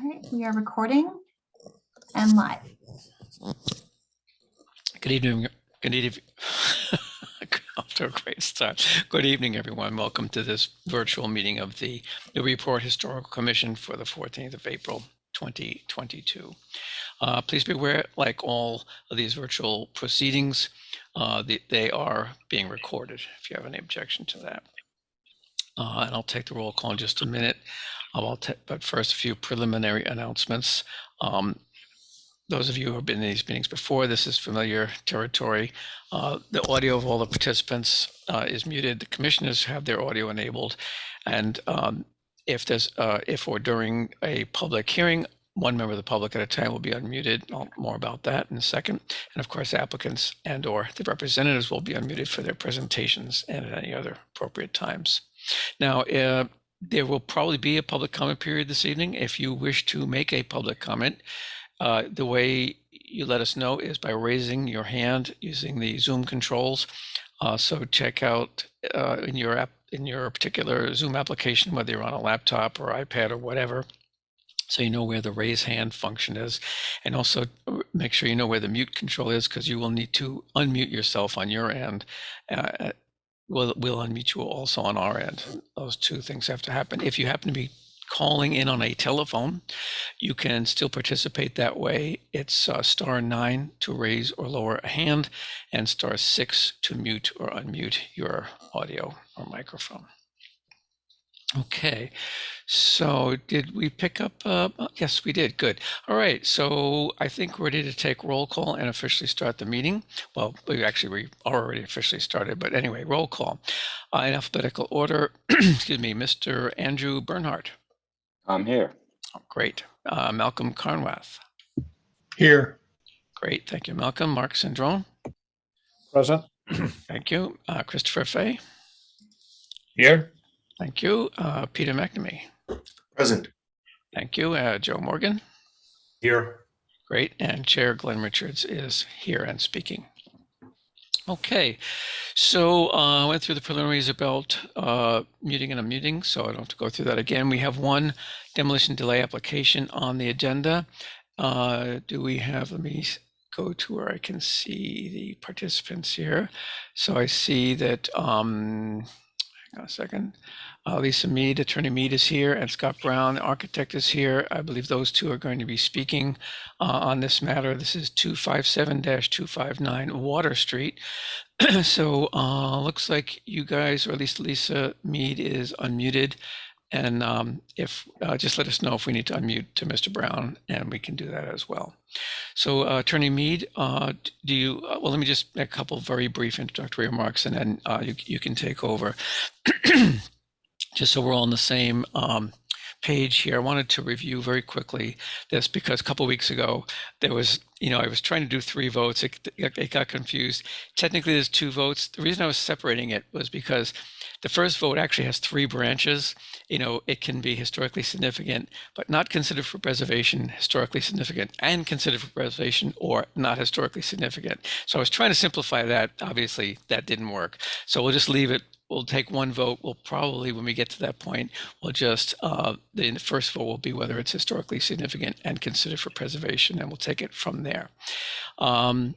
All right, we are recording and live. Good evening. Good evening. Off to a great start. Good evening, everyone. Welcome to this virtual meeting of the Newburyport Historical Commission for the 14th of April, 2022. Please be aware, like all of these virtual proceedings, they are being recorded, if you have any objection to that. And I'll take the roll call in just a minute. But first, a few preliminary announcements. Those of you who have been in these meetings before, this is familiar territory. The audio of all the participants is muted. The commissioners have their audio enabled. And if or during a public hearing, one member of the public at a time will be unmuted. More about that in a second. And of course, applicants and or the representatives will be unmuted for their presentations and at any other appropriate times. Now, there will probably be a public comment period this evening. If you wish to make a public comment, the way you let us know is by raising your hand using the Zoom controls. So check out in your particular Zoom application, whether you're on a laptop or iPad or whatever, so you know where the raise hand function is, and also make sure you know where the mute control is, because you will need to unmute yourself on your end. We'll unmute you also on our end. Those two things have to happen. If you happen to be calling in on a telephone, you can still participate that way. It's *9 to raise or lower a hand, and *6 to mute or unmute your audio or microphone. Okay, so did we pick up? Yes, we did. Good. All right, so I think we're ready to take roll call and officially start the meeting. Well, we already officially started, but anyway, roll call. In alphabetical order, excuse me, Mr. Andrew Bernhardt. I'm here. Oh, great. Malcolm Carnwath. Here. Great. Thank you, Malcolm. Mark Cendrone. Present. Thank you. Christopher Fay. Here. Thank you. Peter McNamee. Present. Thank you. Joe Morgan. Here. Great. And Chair Glenn Richards is here and speaking. Okay, so I went through the preliminaries about muting and unmuting, so I don't have to go through that again. We have one demolition delay application on the agenda. Do we have, let me go to where I can see the participants here. So I see that, hang on a second, Lisa Mead, Attorney Mead is here, and Scott Brown, the architect, is here. I believe those two are going to be speaking on this matter. This is 257-259 Water Street. So looks like you guys, or at least Lisa Mead, is unmuted. And if just let us know if we need to unmute to Mr. Brown, and we can do that as well. So Attorney Mead, do you, well, let me just make a couple of very brief introductory remarks, and then you can take over. Just so we're all on the same page here, I wanted to review very quickly this, because a couple of weeks ago there was, I was trying to do 3 votes. It got confused. Technically there's 2 votes. The reason I was separating it was because the first vote actually has 3 branches. It can be historically significant, but not considered for preservation, historically significant, and considered for preservation, or not historically significant. So I was trying to simplify that. Obviously that didn't work. So we'll just leave it. We'll take 1 vote. We'll probably, when we get to that point, we'll just, the first vote will be whether it's historically significant and considered for preservation, and we'll take it from there. And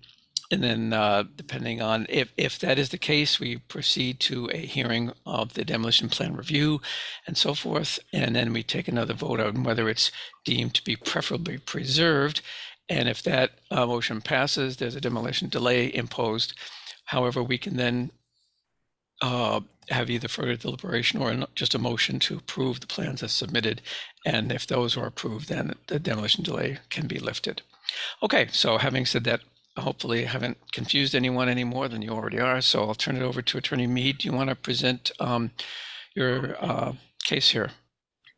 then depending on if that is the case, we proceed to a hearing of the demolition plan review and so forth. And then we take another vote on whether it's deemed to be preferably preserved. And if that motion passes, there's a demolition delay imposed. However, we can then have either further deliberation or just a motion to approve the plans as submitted. And if those are approved, then the demolition delay can be lifted. Okay, so having said that, hopefully I haven't confused anyone any more than you already are. So I'll turn it over to Attorney Mead. Do you want to present your case here?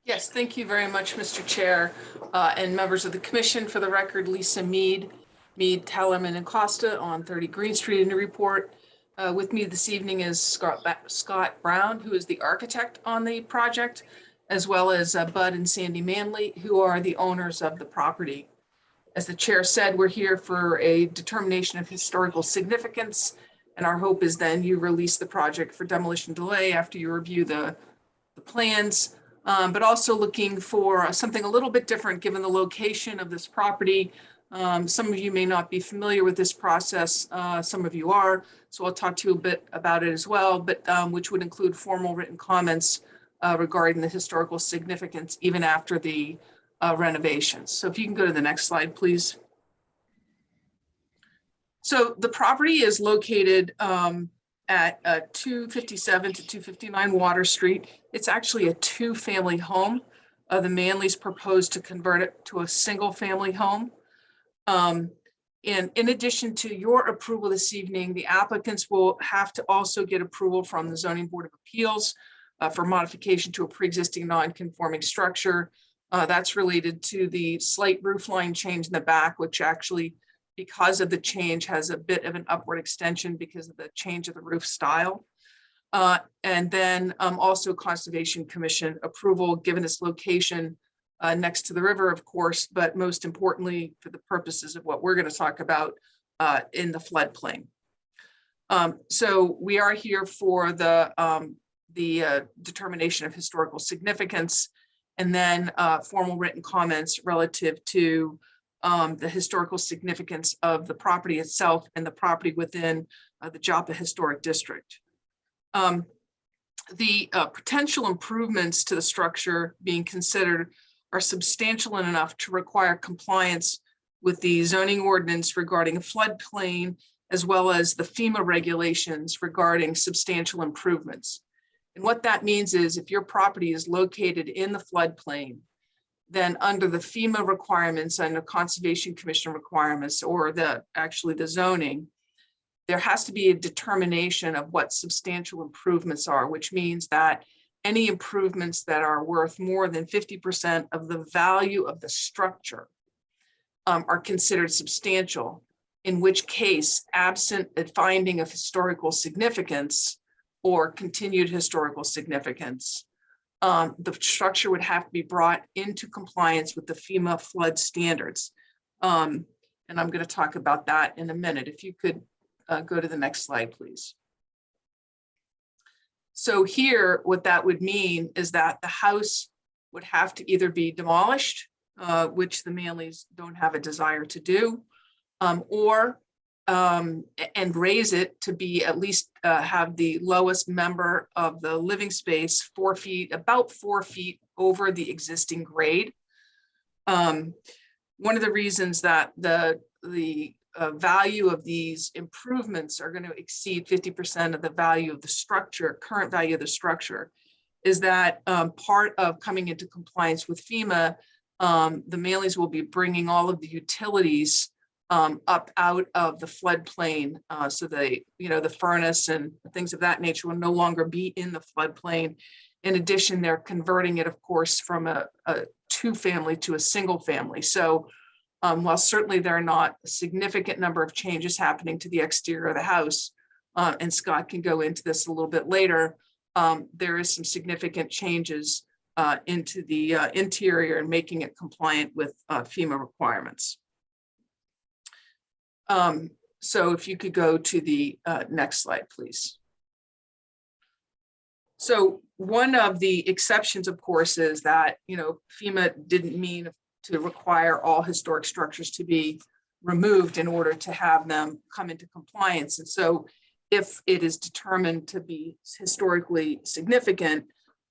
Yes, thank you very much, Mr. Chair, and members of the commission. For the record, Lisa Mead, Tellerman and Costa on 30 Green Street in Newburyport. With me this evening is Scott Brown, who is the architect on the project, as well as Bud and Sandy Manley, who are the owners of the property. As the chair said, we're here for a determination of historical significance, and our hope is then you release the project for demolition delay after you review the plans. but also looking for something a little bit different given the location of this property. Some of you may not be familiar with this process. Some of you are, so I'll talk to you a bit about it as well, but which would include formal written comments regarding the historical significance even after the renovations. So if you can go to the next slide, please. So the property is located at 257 to 259 Water Street. It's actually a two-family home. The Manleys proposed to convert it to a single-family home. And in addition to your approval this evening, the applicants will have to also get approval from the Zoning Board of Appeals for modification to a pre-existing non-conforming structure. That's related to the slight roof line change in the back, which actually, because of the change, has a bit of an upward extension because of the change of the roof style. And then also Conservation Commission approval given its location next to the river, of course, but most importantly, for the purposes of what we're going to talk about in the floodplain. So we are here for the determination of historical significance, and then formal written comments relative to the historical significance of the property itself and the property within the Joppa Historic District. The potential improvements to the structure being considered are substantial enough to require compliance with the zoning ordinance regarding a floodplain, as well as the FEMA regulations regarding substantial improvements. And what that means is if your property is located in the floodplain, then under the FEMA requirements and the Conservation Commission requirements, or actually the zoning, there has to be a determination of what substantial improvements are, which means that any improvements that are worth more than 50% of the value of the structure are considered substantial, in which case, absent a finding of historical significance or continued historical significance, the structure would have to be brought into compliance with the FEMA flood standards. And I'm going to talk about that in a minute. If you could go to the next slide, please. So here, what that would mean is that the house would have to either be demolished, which the Manleys don't have a desire to do, and raise it to be at least have the lowest member of the living space 4 feet, about 4 feet over the existing grade. One of the reasons that the value of these improvements are going to exceed 50% of the value of the structure, current value of the structure, is that part of coming into compliance with FEMA, the Manleys will be bringing all of the utilities up out of the floodplain, so the furnace and things of that nature will no longer be in the floodplain. In addition, they're converting it, of course, from a two-family to a single family. So while certainly there are not a significant number of changes happening to the exterior of the house, and Scott can go into this a little bit later, there is some significant changes into the interior and making it compliant with FEMA requirements. So if you could go to the next slide, please. So one of the exceptions, of course, is that, FEMA didn't mean to require all historic structures to be removed in order to have them come into compliance. And so if it is determined to be historically significant,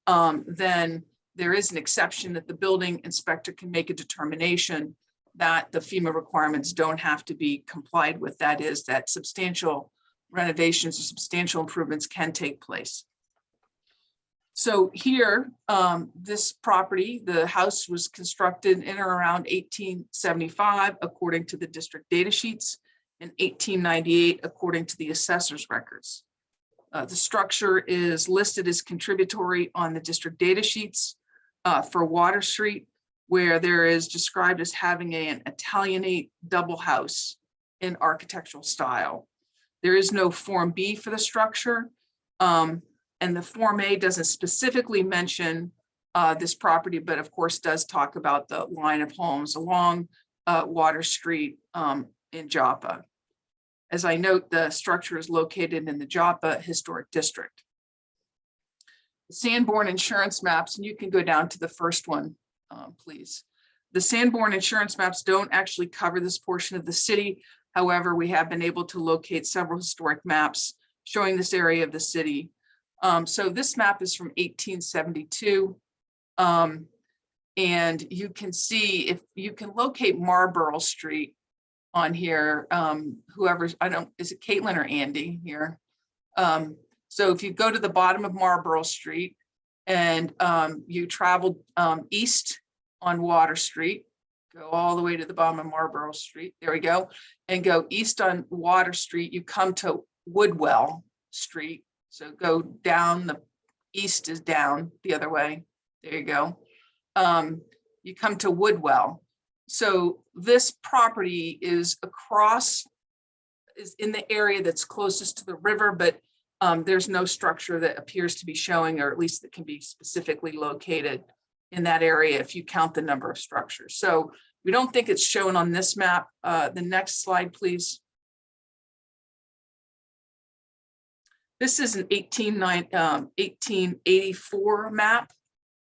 then there is an exception that the building inspector can make a determination that the FEMA requirements don't have to be complied with. That is, that substantial renovations or substantial improvements can take place. So here, this property, the house was constructed in or around 1875, according to the district data sheets, and 1898, according to the assessor's records. The structure is listed as contributory on the district data sheets for Water Street, where there is described as having an Italianate double house in architectural style. There is no Form B for the structure, and the Form A doesn't specifically mention this property, but of course does talk about the line of homes along Water Street in Joppa. As I note, the structure is located in the Joppa Historic District. Sanborn insurance maps, and you can go down to the first one, please. The Sanborn insurance maps don't actually cover this portion of the city. However, we have been able to locate several historic maps showing this area of the city. So this map is from 1872. And you can see, if you can locate Marlborough Street on here, whoever's, is it Caitlin or Andy here? So if you go to the bottom of Marlborough Street and you travel east on Water Street, go all the way to the bottom of Marlborough Street, there we go, and go east on Water Street, you come to Woodwell Street. So go down, the east is down the other way, there you go. You come to Woodwell. So this property is in the area that's closest to the river, but there's no structure that appears to be showing, or at least that can be specifically located in that area if you count the number of structures. So we don't think it's shown on this map. The next slide, please. This is an 1884 map.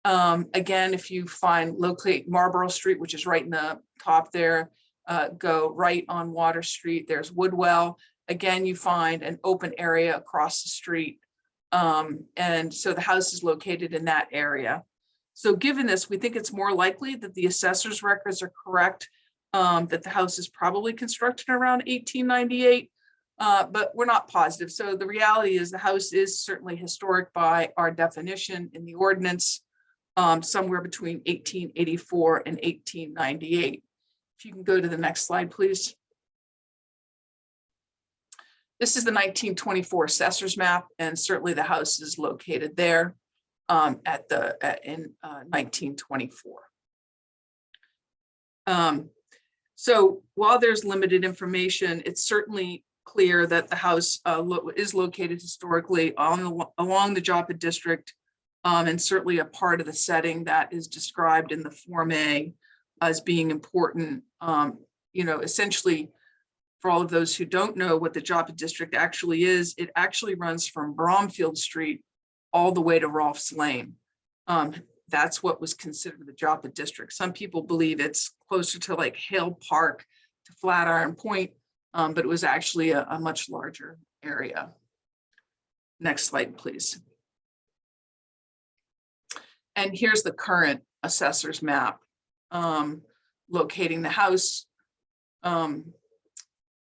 Again, if you locate Marlborough Street, which is right in the top there, go right on Water Street, there's Woodwell. Again, you find an open area across the street. And so the house is located in that area. So given this, we think it's more likely that the assessor's records are correct, that the house is probably constructed around 1898, but we're not positive. So the reality is the house is certainly historic by our definition in the ordinance, somewhere between 1884 and 1898. If you can go to the next slide, please. This is the 1924 assessor's map, and certainly the house is located there in 1924. So while there's limited information, it's certainly clear that the house is located historically along the Joppa district, and certainly a part of the setting that is described in the Form A as being important. Essentially, for all of those who don't know what the Joppa district actually is, it actually runs from Bromfield Street all the way to Rolfs Lane. That's what was considered the Joppa district. Some people believe it's closer to like Hale Park to Flatiron Point, but it was actually a much larger area. Next slide, please. And here's the current assessor's map, locating the house.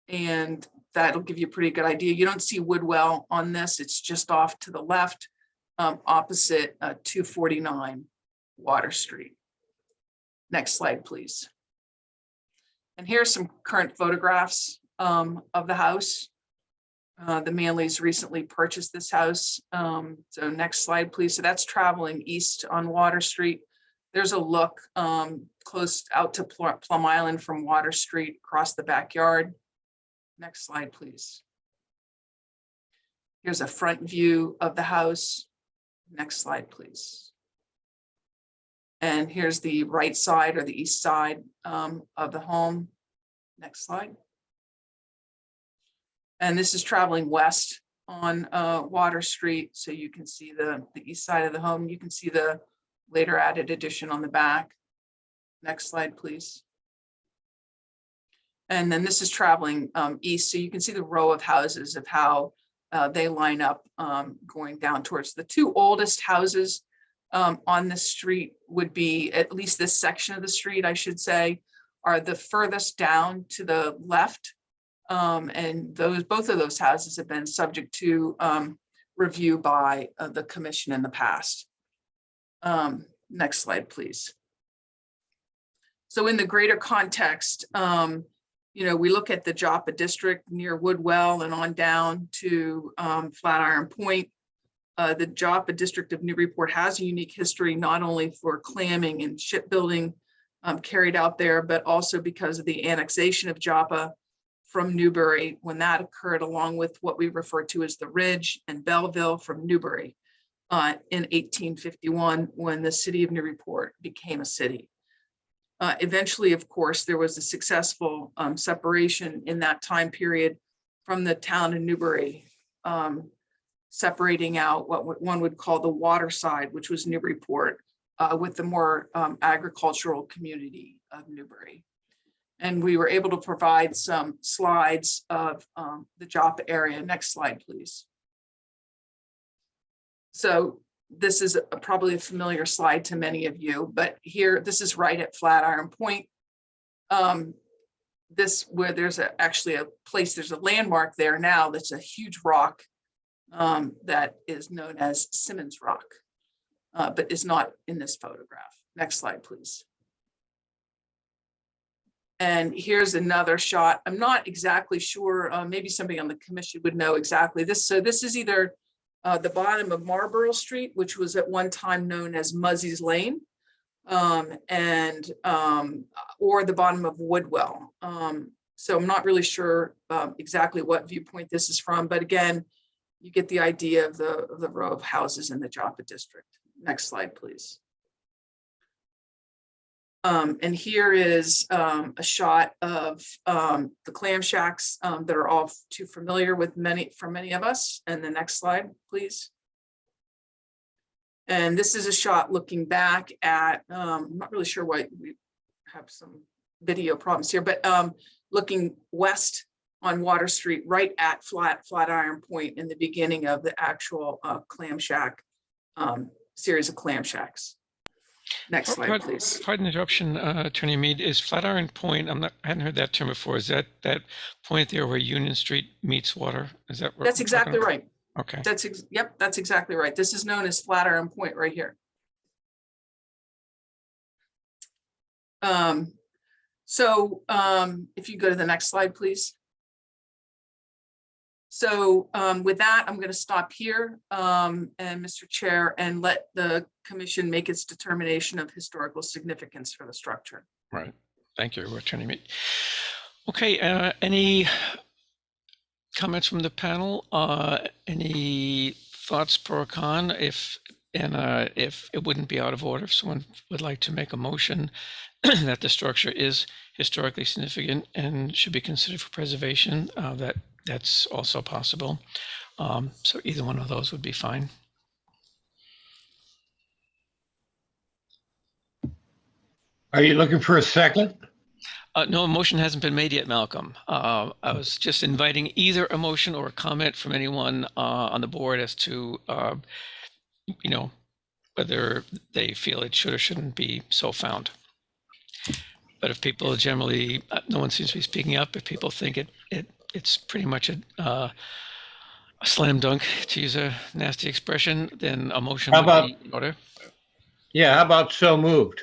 And that'll give you a pretty good idea. You don't see Woodwell on this. It's just off to the left, opposite 249 Water Street. Next slide, please. And here's some current photographs of the house. The Manleys recently purchased this house. So next slide, please. So that's traveling east on Water Street. There's a look close out to Plum Island from Water Street across the backyard. Next slide, please. Here's a front view of the house. Next slide, please. And here's the right side or the east side of the home. Next slide. And this is traveling west on Water Street. So you can see the east side of the home. You can see the later added addition on the back. Next slide, please. And then this is traveling east. So you can see the row of houses of how they line up going down towards the two oldest houses on this street would be, at least this section of the street, I should say, are the furthest down to the left. And both of those houses have been subject to review by the commission in the past. Next slide, please. So in the greater context, we look at the Joppa district near Woodwell and on down to Flatiron Point. The Joppa district of Newburyport has a unique history, not only for clamming and shipbuilding carried out there, but also because of the annexation of Joppa from Newbury, when that occurred, along with what we refer to as the Ridge and Belleville from Newbury in 1851, when the city of Newburyport became a city. Eventually, of course, there was a successful separation in that time period from the town of Newbury. separating out what one would call the water side, which was Newburyport, with the more agricultural community of Newbury. And we were able to provide some slides of the Joppa area. Next slide, please. So this is probably a familiar slide to many of you, but here, this is right at Flatiron Point. This where there's actually a place, there's a landmark there now that's a huge rock that is known as Simmons Rock, but is not in this photograph. Next slide, please. And here's another shot. I'm not exactly sure, maybe somebody on the commission would know exactly this. So this is either the bottom of Marlborough Street, which was at one time known as Muzzie's Lane, or the bottom of Woodwell. So I'm not really sure exactly what viewpoint this is from, but again, you get the idea of the row of houses in the Joppa district. Next slide, please. And here is a shot of the clam shacks that are all too familiar with for many of us. And the next slide, please. And this is a shot looking back at, I'm not really sure why we have some video problems here, but looking west on Water Street, right at Flatiron Point in the beginning of the actual clam shack series of clam shacks. Next slide, please. Pardon the interruption, Attorney Mead. Is Flatiron Point? I hadn't heard that term before. Is that point there where Union Street meets water? Is that? That's exactly right. Okay. Yep, that's exactly right. This is known as Flatiron Point right here. So if you go to the next slide, please. So with that, I'm going to stop here, and Mr. Chair, and let the commission make its determination of historical significance for the structure. Right. Thank you, Attorney Mead. Okay. Any comments from the panel? Any thoughts pro or con? If it wouldn't be out of order, if someone would like to make a motion that the structure is historically significant and should be considered for preservation, that's also possible. So either one of those would be fine. Are you looking for a second? No, a motion hasn't been made yet, Malcolm. I was just inviting either a motion or a comment from anyone on the board as to, whether they feel it should or shouldn't be so found. But if people generally, no one seems to be speaking up. If people think it's pretty much a slam dunk, to use a nasty expression, then a motion would be in order. Yeah, how about so moved?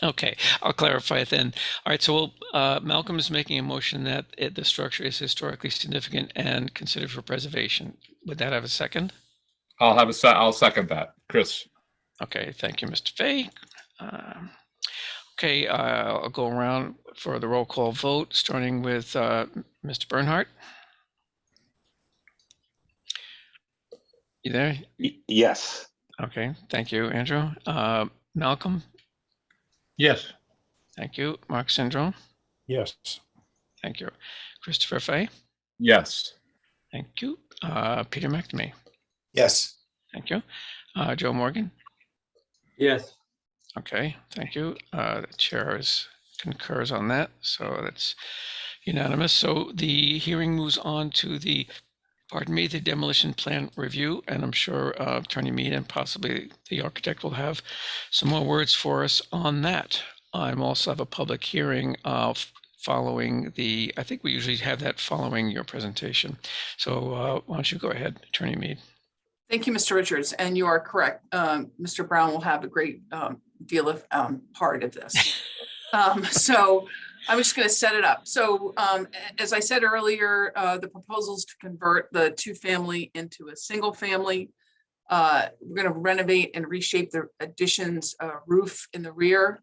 Okay, I'll clarify it then. All right, so Malcolm is making a motion that the structure is historically significant and considered for preservation. Would that have a second? I'll second that, Chris. Okay, thank you, Mr. Fay. Okay, I'll go around for the roll call vote, starting with Mr. Bernhardt. You there? Yes. Okay, thank you, Andrew. Malcolm? Yes. Thank you. Mark Syndrome? Yes. Thank you. Christopher Fay? Yes. Thank you. Peter McNamee? Yes. Thank you. Joe Morgan? Yes. Okay, thank you. The chair concurs on that, so that's unanimous. So the hearing moves on to the demolition plan review, and I'm sure Attorney Mead and possibly the architect will have some more words for us on that. I'm also have a public hearing following I think we usually have that following your presentation. So why don't you go ahead, Attorney Mead. Thank you, Mr. Richards, and you are correct. Mr. Brown will have a great deal of part of this. So I'm just going to set it up. So as I said earlier, the proposal is to convert the two-family into a single family. We're going to renovate and reshape the addition's roof in the rear,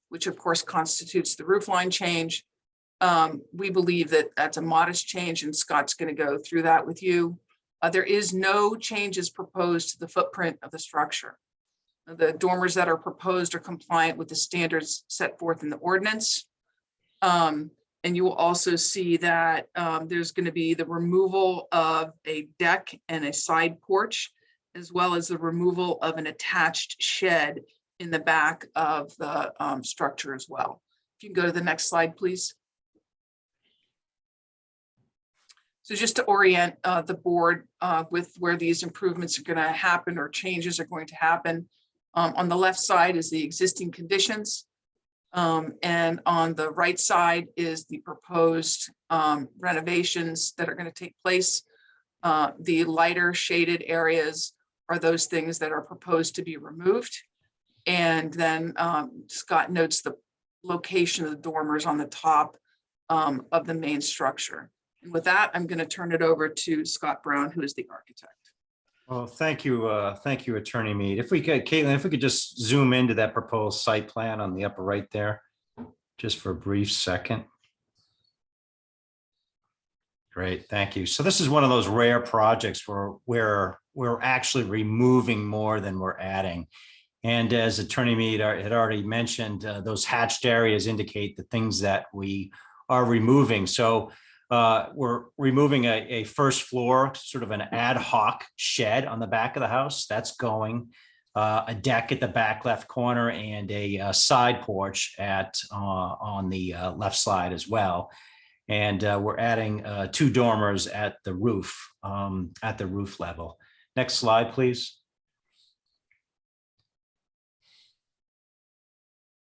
which of course constitutes the roof line change. We believe that that's a modest change, and Scott's going to go through that with you. There is no changes proposed to the footprint of the structure. The dormers that are proposed are compliant with the standards set forth in the ordinance. And And you will also see that there's going to be the removal of a deck and a side porch, as well as the removal of an attached shed in the back of the structure as well. If you can go to the next slide, please. So just to orient the board with where these improvements are going to happen or changes are going to happen. On the left side is the existing conditions. And on the right side is the proposed renovations that are going to take place. The lighter shaded areas are those things that are proposed to be removed. And then Scott notes the location of the dormers on the top of the main structure. And with that, I'm going to turn it over to Scott Brown, who is the architect. Well, thank you, Attorney Mead. If we could, Caitlin, if we could just zoom into that proposed site plan on the upper right there, just for a brief second. Great, thank you. So this is one of those rare projects where we're actually removing more than we're adding. And as Attorney Mead had already mentioned, those hatched areas indicate the things that we are removing. So we're removing a first floor, sort of an ad hoc shed on the back of the house. That's going. A deck at the back left corner and a side porch on the left side as well. And we're adding 2 dormers at the roof level. Next slide, please.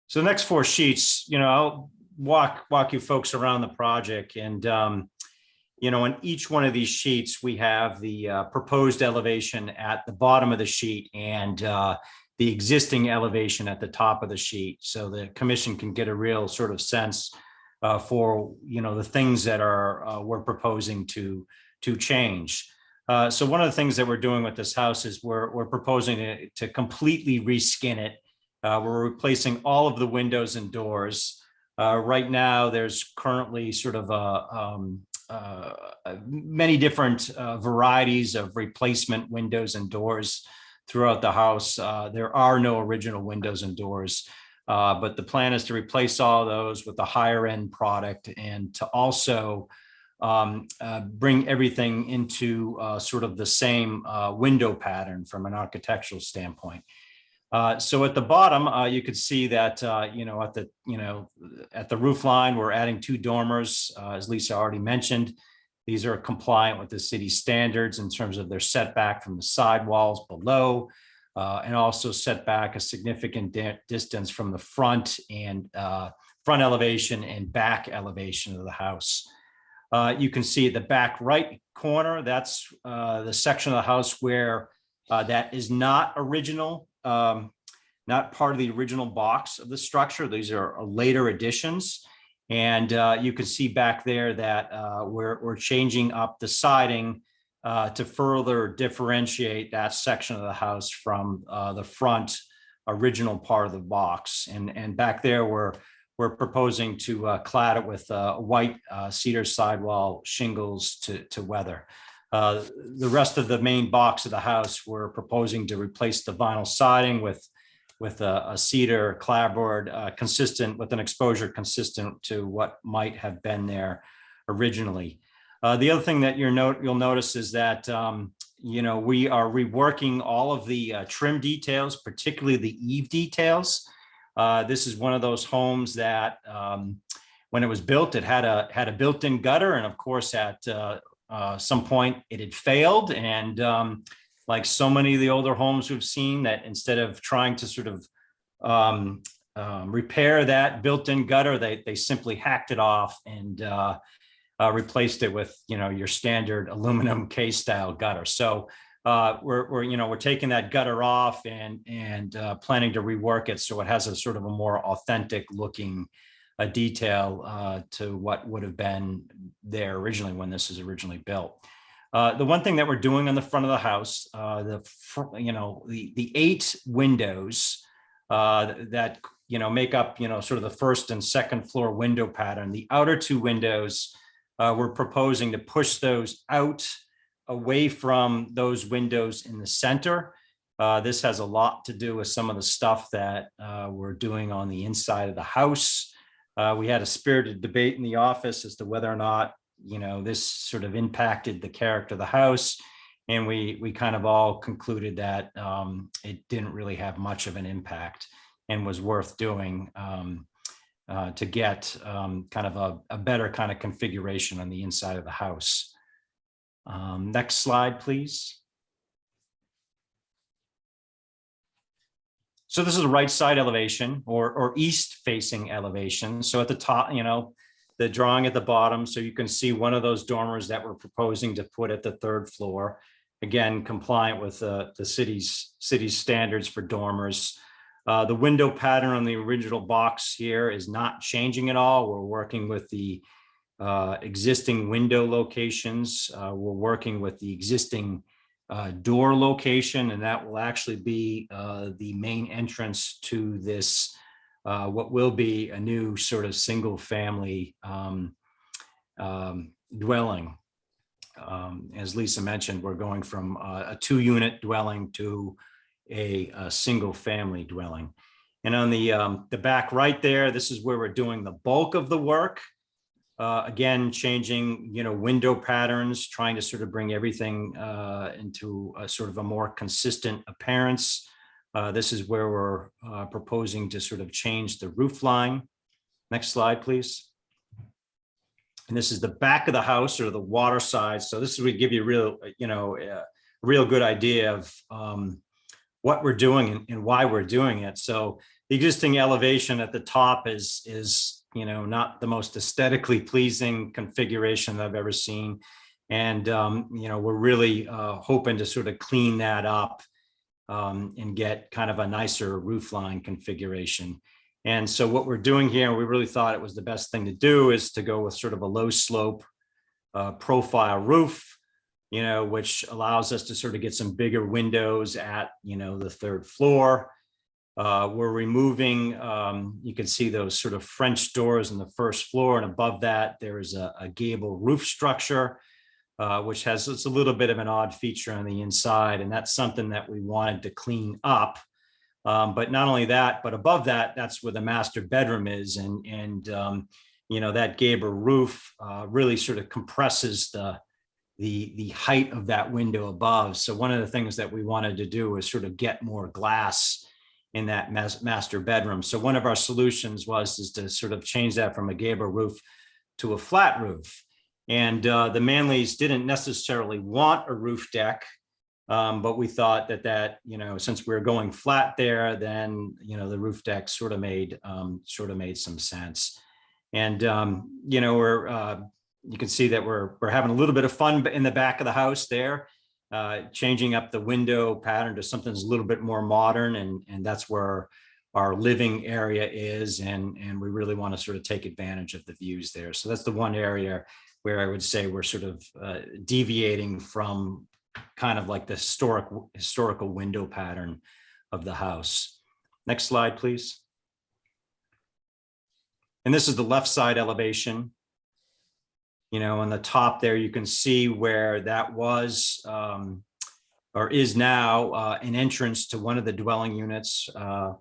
So the next 4 sheets, I'll walk you folks around the project. And, in each one of these sheets, we have the proposed elevation at the bottom of the sheet and the existing elevation at the top of the sheet. So the commission can get a real sort of sense for, the things that we're proposing to change. So one of the things that we're doing with this house is we're proposing to completely reskin it. We're replacing all of the windows and doors. Right now, there's currently sort of many different varieties of replacement windows and doors throughout the house. There are no original windows and doors, but the plan is to replace all those with the higher end product and to also bring everything into sort of the same window pattern from an architectural standpoint. So at the bottom, you could see that, at the roof line, we're adding 2 dormers, as Lisa already mentioned. These are compliant with the city standards in terms of their setback from the sidewalls below, and also set back a significant distance from the front elevation and back elevation of the house. You can see at the back right corner, that's the section of the house where that is not original. Not part of the original box of the structure. These are later additions. And you can see back there that we're changing up the siding to further differentiate that section of the house from the front original part of the box. And back there, we're proposing to clad it with white cedar sidewall shingles to weather. The rest of the main box of the house, we're proposing to replace the vinyl siding with a cedar clapboard consistent with an exposure consistent to what might have been there originally. The other thing that you'll notice is that we are reworking all of the trim details, particularly the eave details. This is one of those homes that when it was built, it had a built-in gutter, and of course at some point it had failed, and like so many of the older homes we've seen, that instead of trying to sort of repair that built-in gutter, they simply hacked it off and replaced it with your standard aluminum K-style gutter. So we're taking that gutter off and planning to rework it so it has a sort of a more authentic looking detail to what would have been there originally when this was originally built. The one thing that we're doing on the front of the house, the 8 windows that make up sort of the first and second floor window pattern. The outer 2 windows, we're proposing to push those out away from those windows in the center. This has a lot to do with some of the stuff that we're doing on the inside of the house. We had a spirited debate in the office as to whether or not, this sort of impacted the character of the house. And we kind of all concluded that it didn't really have much of an impact and was worth doing to get kind of a better kind of configuration on the inside of the house. Next slide, please. So this is a right side elevation or east facing elevation. So at the top, the drawing at the bottom, so you can see one of those dormers that we're proposing to put at the 3rd floor. Again, compliant with the city's standards for dormers. The window pattern on the original box here is not changing at all. We're working with the existing window locations. We're working with the existing door location, and that will actually be the main entrance to this, what will be a new sort of single family dwelling. As Lisa mentioned, we're going from a 2-unit dwelling to a single family dwelling. And on the back right there, this is where we're doing the bulk of the work. Again, changing, window patterns, trying to sort of bring everything into a sort of a more consistent appearance. This is where we're proposing to sort of change the roof line. Next slide, please. And this is the back of the house or the water side. So this would give you a real good idea of what we're doing and why we're doing it. So the existing elevation at the top is not the most aesthetically pleasing configuration that I've ever seen. And, we're really hoping to sort of clean that up and get kind of a nicer roofline configuration. And so what we're doing here, we really thought it was the best thing to do is to go with sort of a low slope profile roof, which allows us to sort of get some bigger windows at, the 3rd floor. We're removing, you can see those sort of French doors on the 1st floor, and above that, there is a gable roof structure, which has it's a little bit of an odd feature on the inside, and that's something that we wanted to clean up. But not only that, but above that, that's where the master bedroom is, and that gable roof really sort of compresses the height of that window above. So one of the things that we wanted to do is sort of get more glass in that master bedroom. So one of our solutions is to sort of change that from a gable roof to a flat roof. And the Manleys didn't necessarily want a roof deck, but we thought that since we were going flat there, then the roof deck sort of made some sense. And you can see that we're having a little bit of fun in the back of the house there. Changing up the window pattern to something that's a little bit more modern, and that's where our living area is, and we really want to sort of take advantage of the views there. So that's the one area where I would say we're sort of deviating from kind of like the historical window pattern of the house. Next slide, please. And this is the left side elevation. On the top there, you can see where that was or is now an entrance to one of the dwelling units.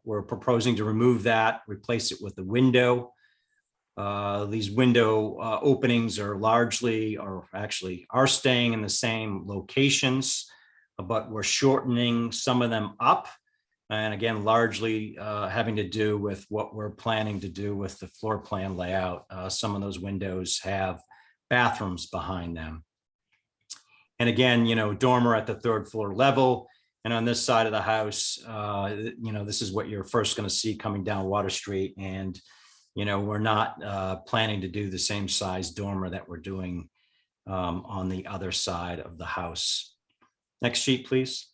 We're proposing to remove that, replace it with a window. These window openings are are staying in the same locations, but we're shortening some of them up. And again, largely having to do with what we're planning to do with the floor plan layout. Some of those windows have bathrooms behind them. And again, dormer at the 3rd floor level. And on this side of the house, this is what you're first going to see coming down Water Street. And, we're not planning to do the same size dormer that we're doing on the other side of the house. Next sheet, please.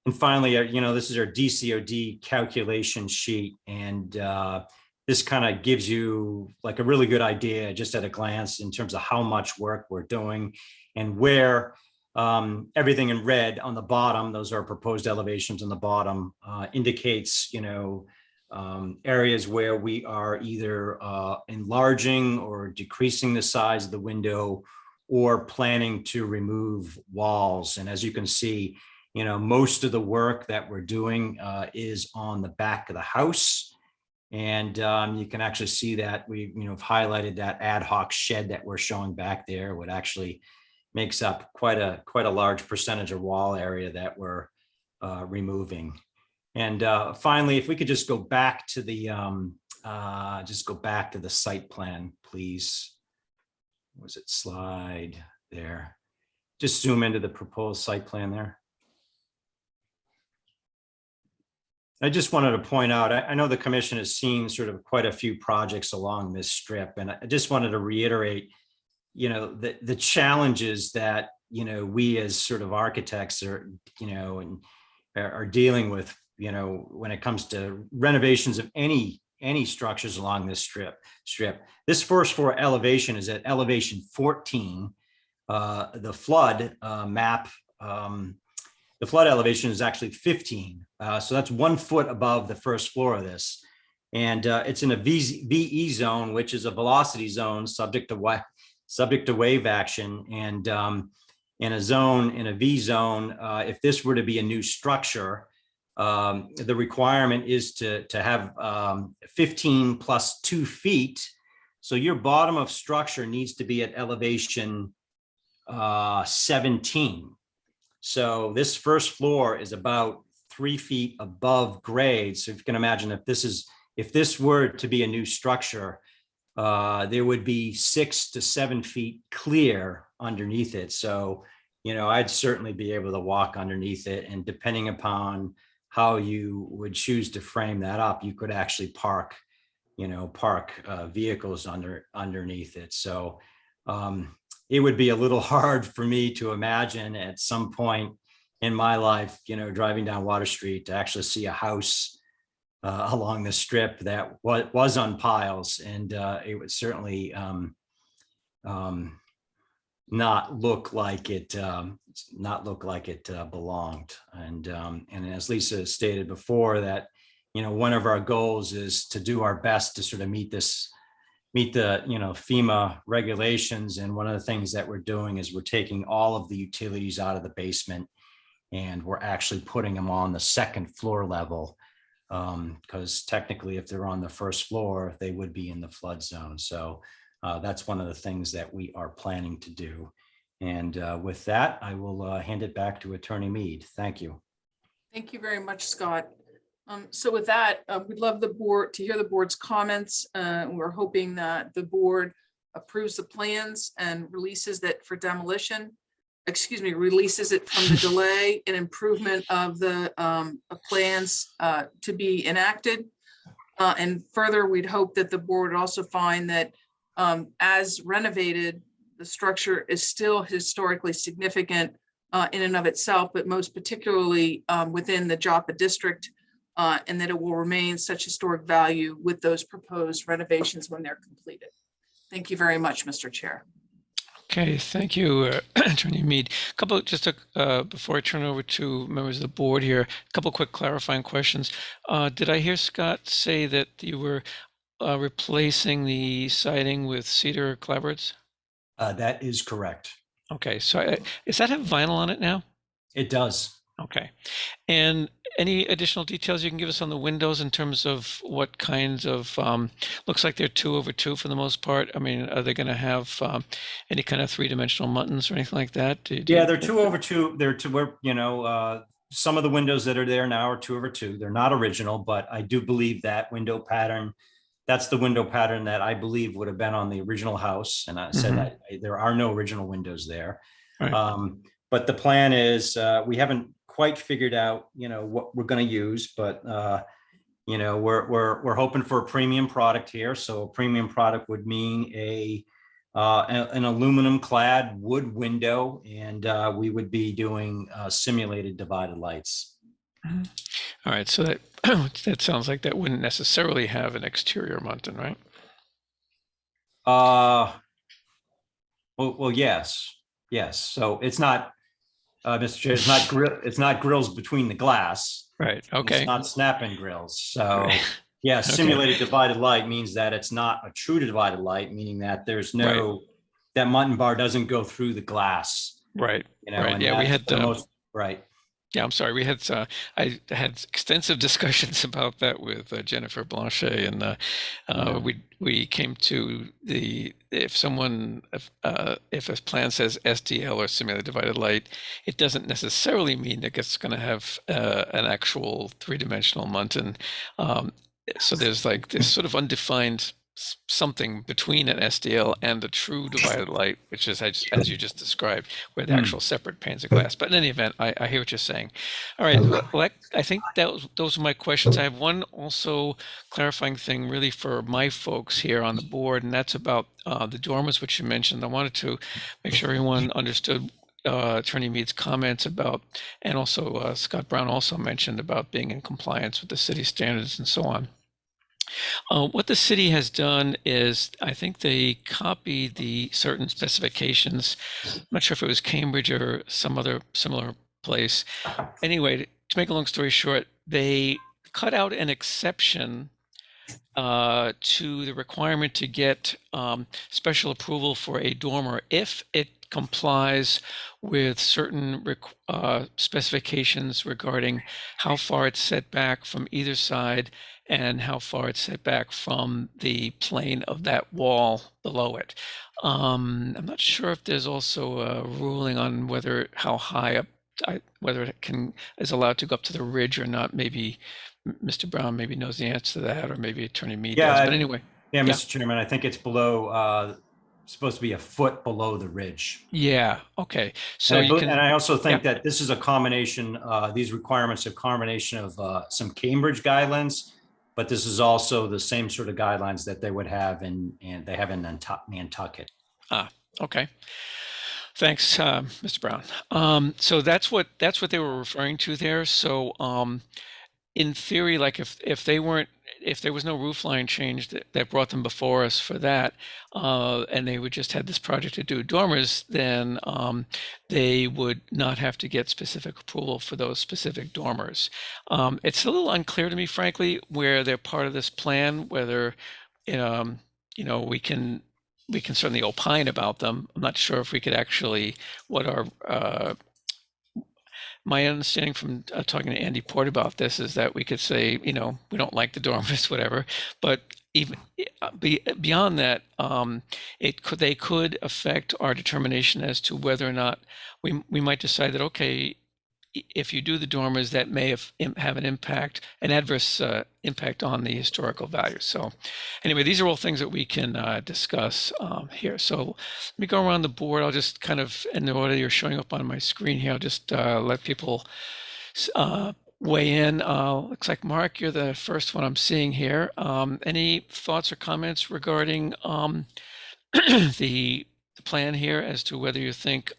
And finally, this is our DCOD calculation sheet. And this kind of gives you like a really good idea just at a glance in terms of how much work we're doing and where everything in red on the bottom, those are proposed elevations on the bottom, indicates, areas where we are either enlarging or decreasing the size of the window or planning to remove walls. And as you can see, most of the work that we're doing is on the back of the house. And you can actually see that we, have highlighted that ad hoc shed that we're showing back there, what actually makes up quite a large percentage of wall area that we're removing. And finally, if we could just go back to the site plan, please. Was it slide there? Just zoom into the proposed site plan there. I just wanted to point out, I know the commission has seen sort of quite a few projects along this strip, and I just wanted to reiterate, the challenges that, we as sort of architects are, and are dealing with, when it comes to renovations of any structures along this strip. This first floor elevation is at elevation 14. The flood map, the flood elevation is actually 15. So that's 1 foot above the first floor of this. And it's in a VE zone, which is a velocity zone subject to wave action. And in a V zone, if this were to be a new structure, the requirement is to have 15 plus 2 feet. So your bottom of structure needs to be at elevation 17. So this first floor is about 3 feet above grade. So if you can imagine, if this were to be a new structure, there would be 6 to 7 feet clear underneath it. So, I'd certainly be able to walk underneath it, and depending upon how you would choose to frame that up, you could actually park vehicles underneath it. So it would be a little hard for me to imagine at some point in my life, driving down Water Street to actually see a house along the strip that was on piles, and it would certainly not look like it belonged. And as Lisa stated before, that one of our goals is to do our best to sort of meet the FEMA regulations. And one of the things that we're doing is we're taking all of the utilities out of the basement, and we're actually putting them on the second floor level, because technically if they're on the first floor, they would be in the flood zone. So that's one of the things that we are planning to do. And with that, I will hand it back to Attorney Mead. Thank you. Thank you very much, Scott. So with that, we'd love the board to hear the board's comments. We're hoping that the board approves the plans and releases it from the delay and improvement of the plans to be enacted. And further, we'd hope that the board would also find that as renovated, the structure is still historically significant in and of itself, but most particularly within the Joppa district, and that it will remain such historic value with those proposed renovations when they're completed. Thank you very much, Mr. Chair. Okay, thank you, Attorney Mead. Before I turn over to members of the board here, a couple quick clarifying questions. Did I hear Scott say that you were replacing the siding with cedar clapboards? That is correct. Okay, so does that have vinyl on it now? It does. Okay. And any additional details you can give us on the windows in terms of what kinds of, looks like they're 2x2 for the most part. I mean, are they going to have any kind of three-dimensional muttons or anything like that? Yeah, they're 2x2. Some of the windows that are there now are 2x2. They're not original, but I do believe that window pattern, that's the window pattern that I believe would have been on the original house. And I said that there are no original windows there. Right. But the plan is, we haven't quite figured out, what we're going to use, but we're hoping for a premium product here. So a premium product would mean an aluminum clad wood window, and we would be doing simulated divided lights. All right, so that sounds like that wouldn't necessarily have an exterior muntin, right? Well, yes. So it's not, Mr. Chair, it's not grills between the glass. Right. Okay. It's not snap-in grills. So right. Yeah, simulated divided light means that it's not a true divided light, meaning that there's no, that muntin bar doesn't go through the glass. Right. Right. Yeah, we had right. Yeah, I'm sorry. I had extensive discussions about that with Jennifer Blanchet, and we came to if a plan says SDL or simulated divided light, it doesn't necessarily mean that it's going to have an actual three-dimensional Muntin. So there's like this sort of undefined something between an SDL and a true divided light, which is as you just described, where the actual separate panes of glass. But in any event, I hear what you're saying. All right, well, I think those are my questions. I have one also clarifying thing really for my folks here on the board, and that's about the dormers, which you mentioned. I wanted to make sure everyone understood Attorney Mead's comments about, and also Scott Brown also mentioned about being in compliance with the city standards and so on. What the city has done is, I think they copied the certain specifications. I'm not sure if it was Cambridge or some other similar place. Anyway, to make a long story short, they cut out an exception to the requirement to get special approval for a dormer if it complies with certain specifications regarding how far it's set back from either side and how far it's set back from the plane of that wall below it. I'm not sure if there's also a ruling on how high up, whether it is allowed to go up to the ridge or not. Maybe Mr. Brown maybe knows the answer to that, or maybe Attorney Mead does. But anyway. Yeah, Mr. Chairman, I think it's below, supposed to be a foot below the ridge. Yeah. Okay. So and I also think that this is a combination. These requirements are a combination of some Cambridge guidelines, but this is also the same sort of guidelines that they would have and they have in Nantucket. Okay. Thanks, Mr. Brown. So that's what they were referring to there. So in theory, like if there was no roof line change that brought them before us for that, and they would just had this project to do dormers, then they would not have to get specific approval for those specific dormers. It's a little unclear to me, frankly, where they're part of this plan, whether we can certainly opine about them. I'm not sure if we could actually, my understanding from talking to Andy Port about this is that we could say, we don't like the dormers, whatever. But even beyond that, they could affect our determination as to whether or not we might decide that, okay, if you do the dormers, that may have an adverse impact on the historical value. So anyway, these are all things that we can discuss here. So let me go around the board. I'll just kind of, in the order you're showing up on my screen here, I'll just let people weigh in. Looks like, Mark, you're the first one I'm seeing here. Any thoughts or comments regarding the plan here as to whether you think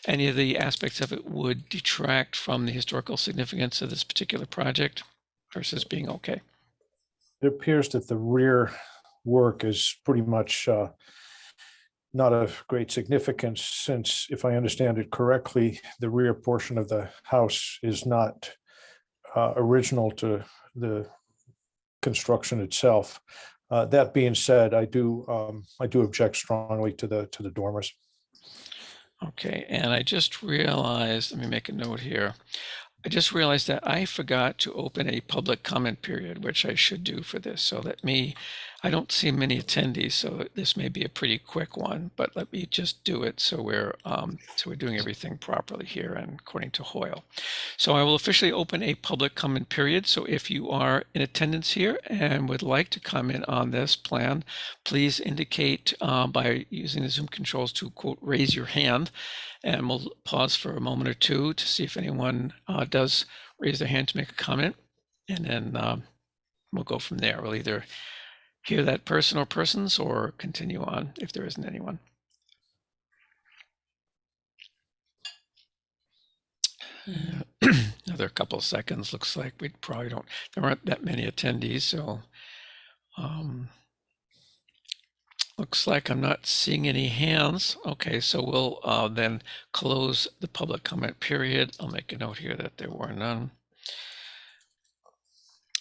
any of the aspects of it would detract from the historical significance of this particular project versus being okay? It appears that the rear work is pretty much not of great significance, since, if I understand it correctly, the rear portion of the house is not original to the construction itself. That being said, I do object strongly to the dormers. Okay, and I just realized, let me make a note here. I just realized that I forgot to open a public comment period, which I should do for this. So I don't see many attendees, so this may be a pretty quick one, but let me just do it so we're doing everything properly here and according to Hoyle. So I will officially open a public comment period. So if you are in attendance here and would like to comment on this plan, please indicate by using the Zoom controls to, quote, raise your hand. And we'll pause for a moment or two to see if anyone does raise their hand to make a comment. And then we'll go from there. We'll either hear that person or persons or continue on if there isn't anyone. Another couple of seconds. Looks like we probably there aren't that many attendees. So looks like I'm not seeing any hands. Okay, so we'll then close the public comment period. I'll make a note here that there were none.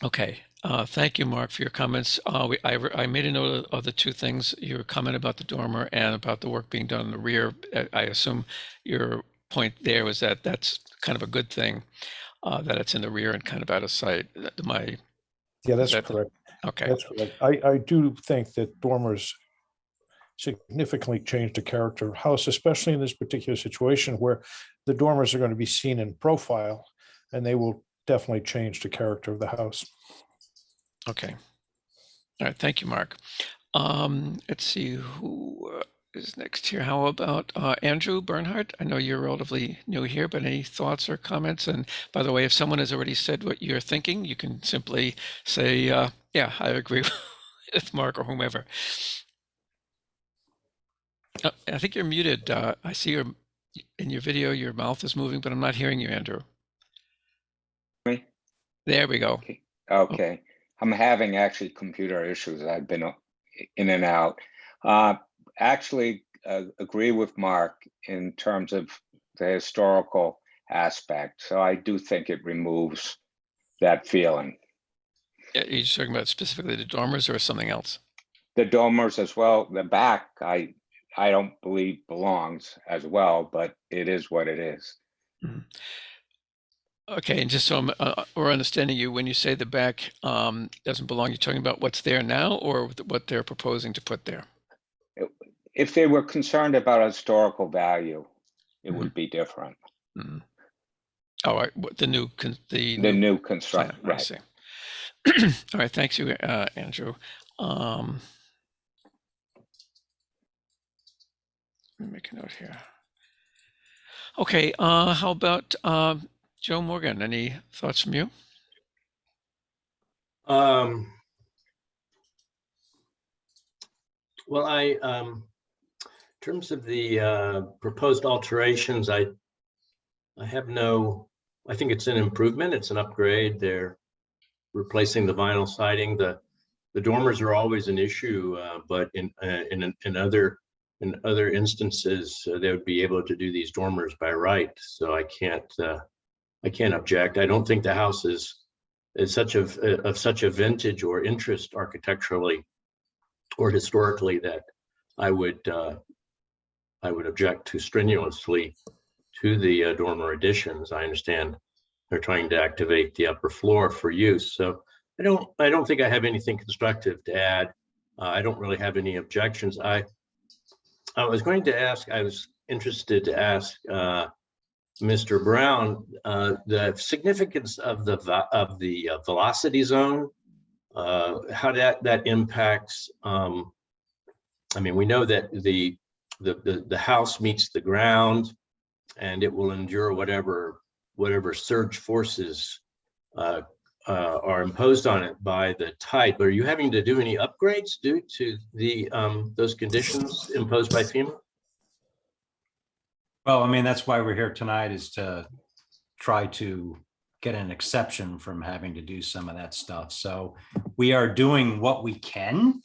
Okay, thank you, Mark, for your comments. I made a note of the two things, your comment about the dormer and about the work being done in the rear. I assume you're point there was that that's kind of a good thing, that it's in the rear and kind of out of sight. Yeah, that's that- correct. Okay. That's correct. I do think that dormers significantly change the character of the house, especially in this particular situation where the dormers are going to be seen in profile, and they will definitely change the character of the house. Okay. All right. Thank you, Mark. Let's see who is next here. How about Andrew Bernhardt? I know you're relatively new here, but any thoughts or comments? And by the way, if someone has already said what you're thinking, you can simply say, yeah, I agree with Mark or whomever. I think you're muted. I see in your video, your mouth is moving, but I'm not hearing you, Andrew. Me? There we go. Okay. I'm having actually computer issues. I've been in and out. Actually, agree with Mark in terms of the historical aspect. So I do think it removes that feeling. Yeah, you're just talking about specifically the dormers or something else? The dormers as well. The back, I don't believe belongs as well, but it is what it is. Mm-hmm. Okay, and just so we're understanding you, when you say the back doesn't belong, you're talking about what's there now or what they're proposing to put there? If they were concerned about historical value, it would be different. Mm-hmm. Oh, right. The new construction, plan, right? I see. All right, thanks you, Andrew. Let me make a note here. Okay, how about Joe Morgan? Any thoughts from you? Well, in terms of the proposed alterations, I think it's an improvement. It's an upgrade. They're replacing the vinyl siding. The dormers are always an issue, but in other instances, they would be able to do these dormers by right. So I can't object. I don't think the house is such of such a vintage or interest architecturally or historically that I would object too strenuously to the dormer additions. I understand they're trying to activate the upper floor for use, so I don't think I have anything constructive to add. I don't really have any objections. I was interested to ask Mr. Brown the significance of the velocity zone, how that impacts. I mean, we know that the house meets the ground, and it will endure whatever surge forces are imposed on it by the tide. But are you having to do any upgrades due to those conditions imposed by FEMA? Well, I mean, that's why we're here tonight, is to try to get an exception from having to do some of that stuff. So we are doing what we can,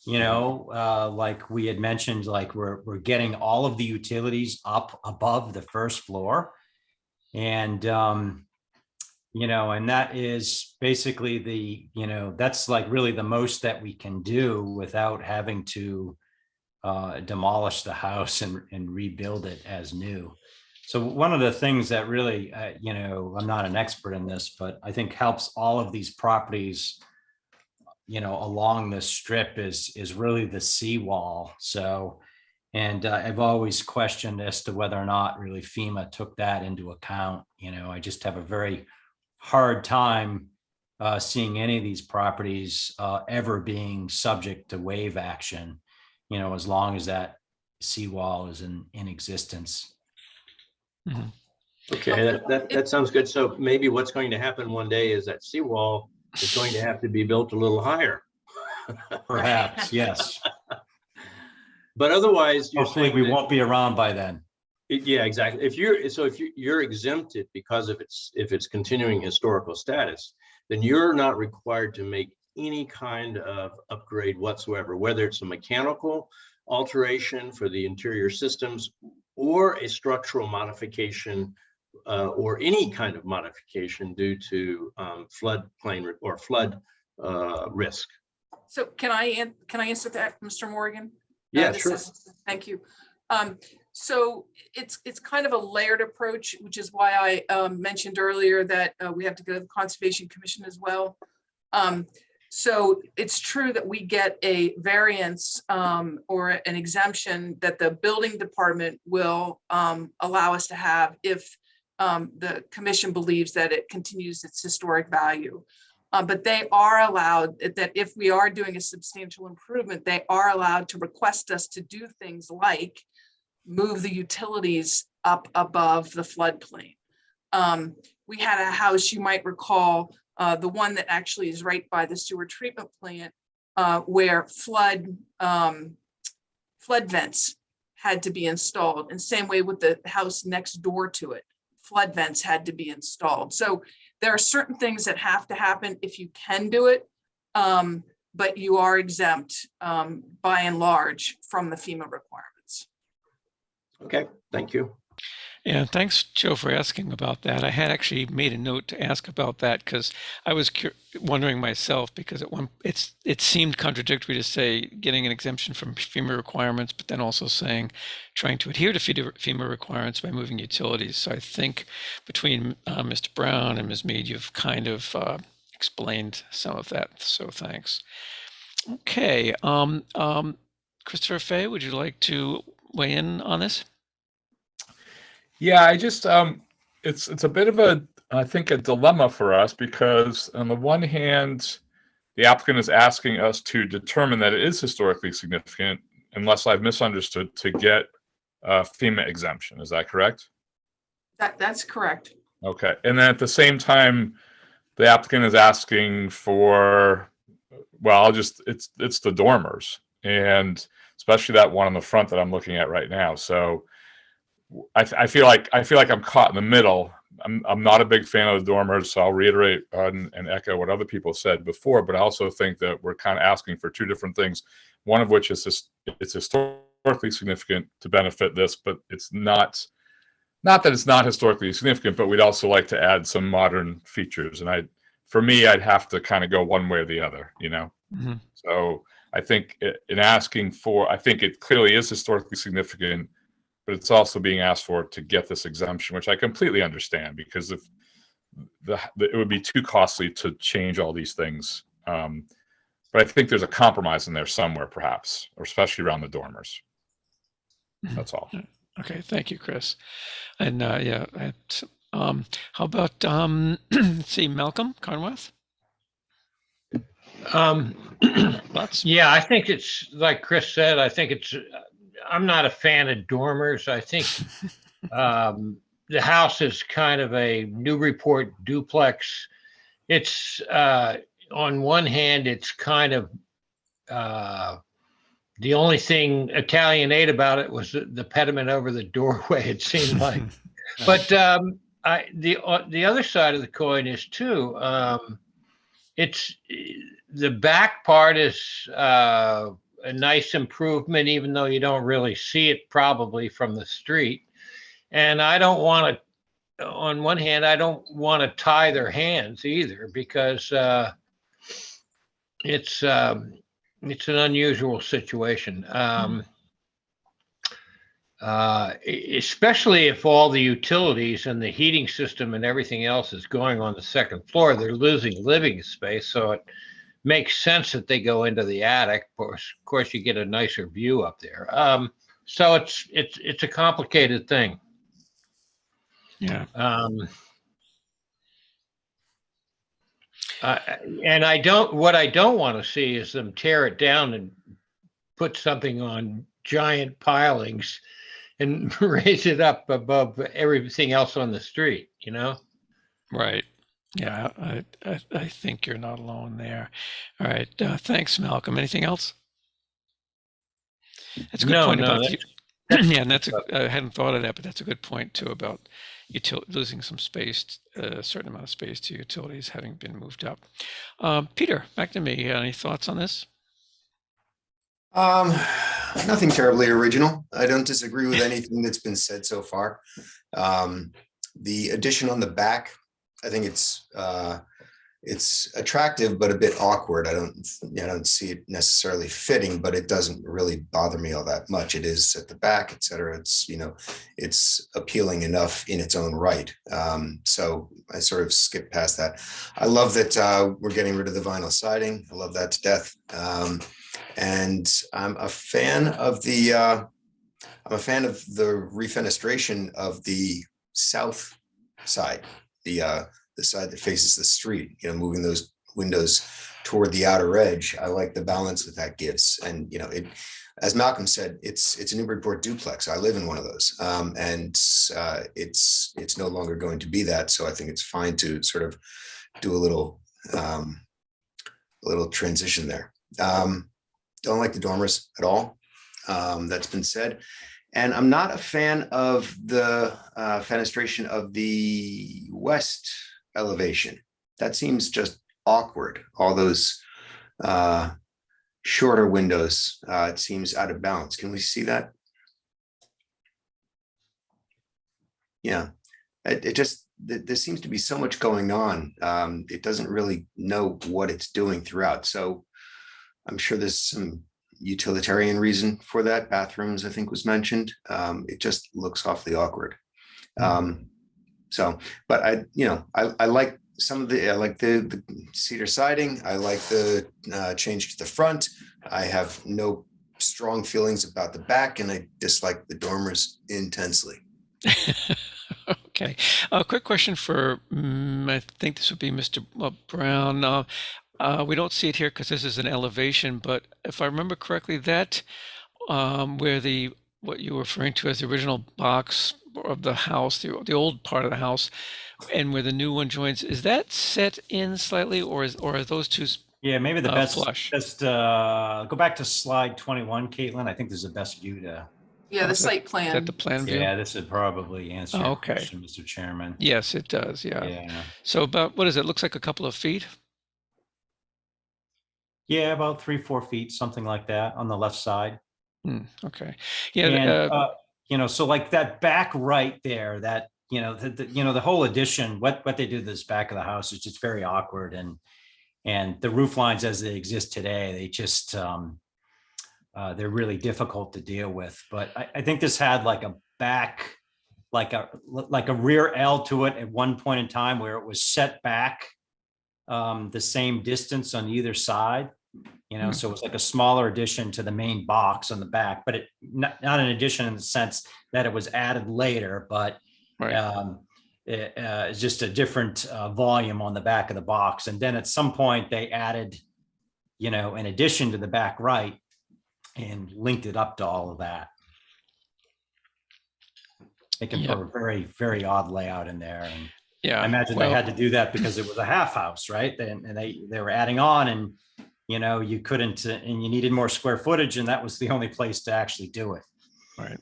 like we had mentioned, like we're getting all of the utilities up above the first floor. And, and that is basically that's like really the most that we can do without having to demolish the house and rebuild it as new. So one of the things that really, I'm not an expert in this, but I think helps all of these properties, along this strip is really the seawall. So, and I've always questioned as to whether or not really FEMA took that into account. I just have a very hard time seeing any of these properties ever being subject to wave action, as long as that seawall is in existence. Mm-hmm. Okay, that sounds good. So maybe what's going to happen one day is that seawall is going to have to be built a little higher. Perhaps, yes. But otherwise, hopefully we won't be around by then. Yeah, exactly. If you're exempted because of its continuing historical status, then you're not required to make any kind of upgrade whatsoever, whether it's a mechanical alteration for the interior systems or a structural modification or any kind of modification due to floodplain or flood risk. So can I answer that, Mr. Morgan? Yeah, sure. Thank you. So it's kind of a layered approach, which is why I mentioned earlier that we have to go to the Conservation Commission as well. So it's true that we get a variance or an exemption that the building department will allow us to have if the commission believes that it continues its historic value. But they are allowed that if we are doing a substantial improvement, they are allowed to request us to do things like move the utilities up above the floodplain. We had a house, you might recall, the one that actually is right by the sewer treatment plant, where flood vents had to be installed. And same way with the house next door to it, flood vents had to be installed. So there are certain things that have to happen if you can do it, but you are exempt by and large from the FEMA requirements. Okay, thank you. Yeah, thanks, Joe, for asking about that. I had actually made a note to ask about that because I was wondering myself, because it seemed contradictory to say getting an exemption from FEMA requirements, but then also saying trying to adhere to FEMA requirements by moving utilities. So I think between Mr. Brown and Ms. Mead, you've kind of explained some of that. So thanks. Okay, Christopher Fay, would you like to weigh in on this? Yeah, I just it's a bit of I think a dilemma for us, because on the one hand, the applicant is asking us to determine that it is historically significant, unless I've misunderstood, to get a FEMA exemption. Is that correct? That's correct. Okay. And then at the same time, the applicant is asking for, well, it's the dormers, and especially that one on the front that I'm looking at right now. So I feel like I'm caught in the middle. I'm not a big fan of the dormers, so I'll reiterate and echo what other people said before. But I also think that we're kind of asking for two different things. One of which is it's historically significant to benefit this, but it's not that it's not historically significant. But we'd also like to add some modern features. And for me, I'd have to kind of go one way or the other, you know. Mm-hmm. So I think in asking for, I think it clearly is historically significant, but it's also being asked for to get this exemption, which I completely understand, because if it would be too costly to change all these things. But I think there's a compromise in there somewhere, perhaps, or especially around the dormers. That's all. Okay, thank you, Chris. And how about let's see, Malcolm Conworth? Yeah, I think it's like Chris said. I think I'm not a fan of dormers. I think the house is kind of a Newburyport duplex. It's on one hand, it's kind of the only thing Italianate about it was the pediment over the doorway, it seemed like. But the other side of the coin is too. It's the back part is a nice improvement, even though you don't really see it probably from the street. And I don't want to, on one hand, I don't want to tie their hands either, because it's an unusual situation. Especially if all the utilities and the heating system and everything else is going on the second floor, they're losing living space. So it makes sense that they go into the attic. Of course, you get a nicer view up there. So it's a complicated thing. Yeah. And what I don't want to see is them tear it down and put something on giant pilings and raise it up above everything else on the street, you know? Right. Yeah, I think you're not alone there. All right. Thanks, Malcolm. Anything else? That's a good point about yeah, and I hadn't thought of that, but that's a good point too about losing some space, a certain amount of space to utilities having been moved up. Peter, back to me. Any thoughts on this? Nothing terribly original. I don't disagree with anything that's been said so far. The addition on the back, I think it's it's attractive, but a bit awkward. I don't see it necessarily fitting, but it doesn't really bother me all that much. It is at the back, et cetera. It's, it's appealing enough in its own right. So I sort of skipped past that. I love that we're getting rid of the vinyl siding. I love that to death. And I'm a fan of the refenestration of the south side, the side that faces the street, moving those windows toward the outer edge. I like the balance that gives. And, as Malcolm said, it's a Newburyport duplex. I live in one of those. And it's no longer going to be that. So I think it's fine to sort of do a little transition there. Don't like the dormers at all. That's been said. And I'm not a fan of the fenestration of the west elevation. That seems just awkward. All those shorter windows, it seems out of balance. Can we see that? Yeah, there seems to be so much going on. It doesn't really know what it's doing throughout. So I'm sure there's some utilitarian reason for that. Bathrooms, I think, was mentioned. It just looks awfully awkward. But I like some of I like the cedar siding. I like the change to the front. I have no strong feelings about the back, and I dislike the dormers intensely. Okay. A quick question for, I think this would be Mr. Brown. We don't see it here because this is an elevation, but if I remember correctly, that where what you were referring to as the original box of the house, the old part of the house, and where the new one joins, is that set in slightly, or are those two? Yeah, maybe the best. Flush. Just go back to slide 21, Caitlin. I think this is the best view to. Yeah, the site plan. Is that the plan view? Yeah, this would probably answer your Okay. question, Mr. Chairman. Yes, it does. Yeah. Yeah. So about, what is it? Looks like a couple of feet. Yeah, about 3-4 feet, something like that on the left side. Okay. Yeah. And, so like that back right there, that, the whole addition, what they do to this back of the house is just very awkward. And the roof lines as they exist today, they just, they're really difficult to deal with. But I think this had like a back, like a rear L to it at one point in time where it was set back the same distance on either side. So it was like a smaller addition to the main box on the back, but not an addition in the sense that it was added later, but Right. It's just a different volume on the back of the box. And then at some point they added, an addition to the back right and linked it up to all of that. Making for a very, very odd layout in there. And Yeah. I imagine they had to do that because it was a half house, right? And they were adding on, and you couldn't, and you needed more square footage, and that was the only place to actually do it. Right.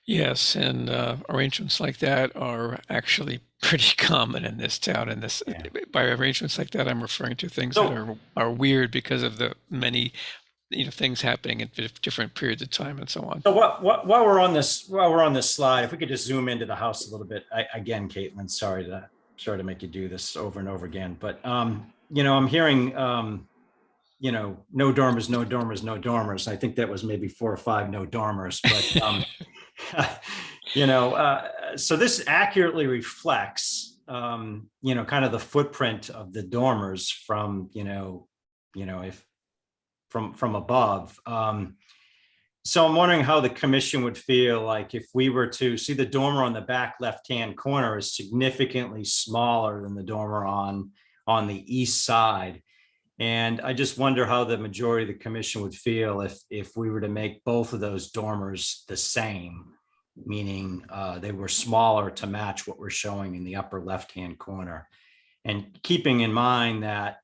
Yes, and arrangements like that are actually pretty common in this town. And by arrangements like that, I'm referring to things that are weird because of the many, things happening at different periods of time and so on. So while we're on this slide, if we could just zoom into the house a little bit. Again, Caitlin, sorry to make you do this over and over again, but I'm hearing no dormers, no dormers, no dormers. I think that was maybe 4 or 5 no dormers, but so this accurately reflects kind of the footprint of the dormers from if from above. So I'm wondering how the commission would feel like if we were to see the dormer on the back left-hand corner is significantly smaller than the dormer on the east side. And I just wonder how the majority of the commission would feel if we were to make both of those dormers the same, meaning they were smaller to match what we're showing in the upper left-hand corner. And keeping in mind that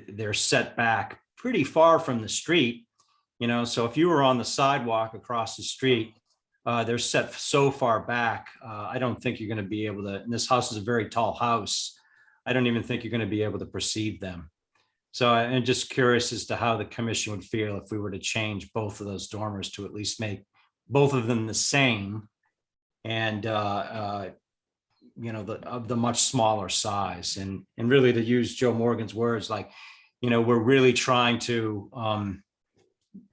they're set back pretty far from the street, so if you were on the sidewalk across the street, they're set so far back, I don't think you're going to be able to, and this house is a very tall house, I don't even think you're going to be able to perceive them. So I'm just curious as to how the commission would feel if we were to change both of those dormers to at least make both of them the same and of the much smaller size. And really, to use Joe Morgan's words, like, we're really trying to,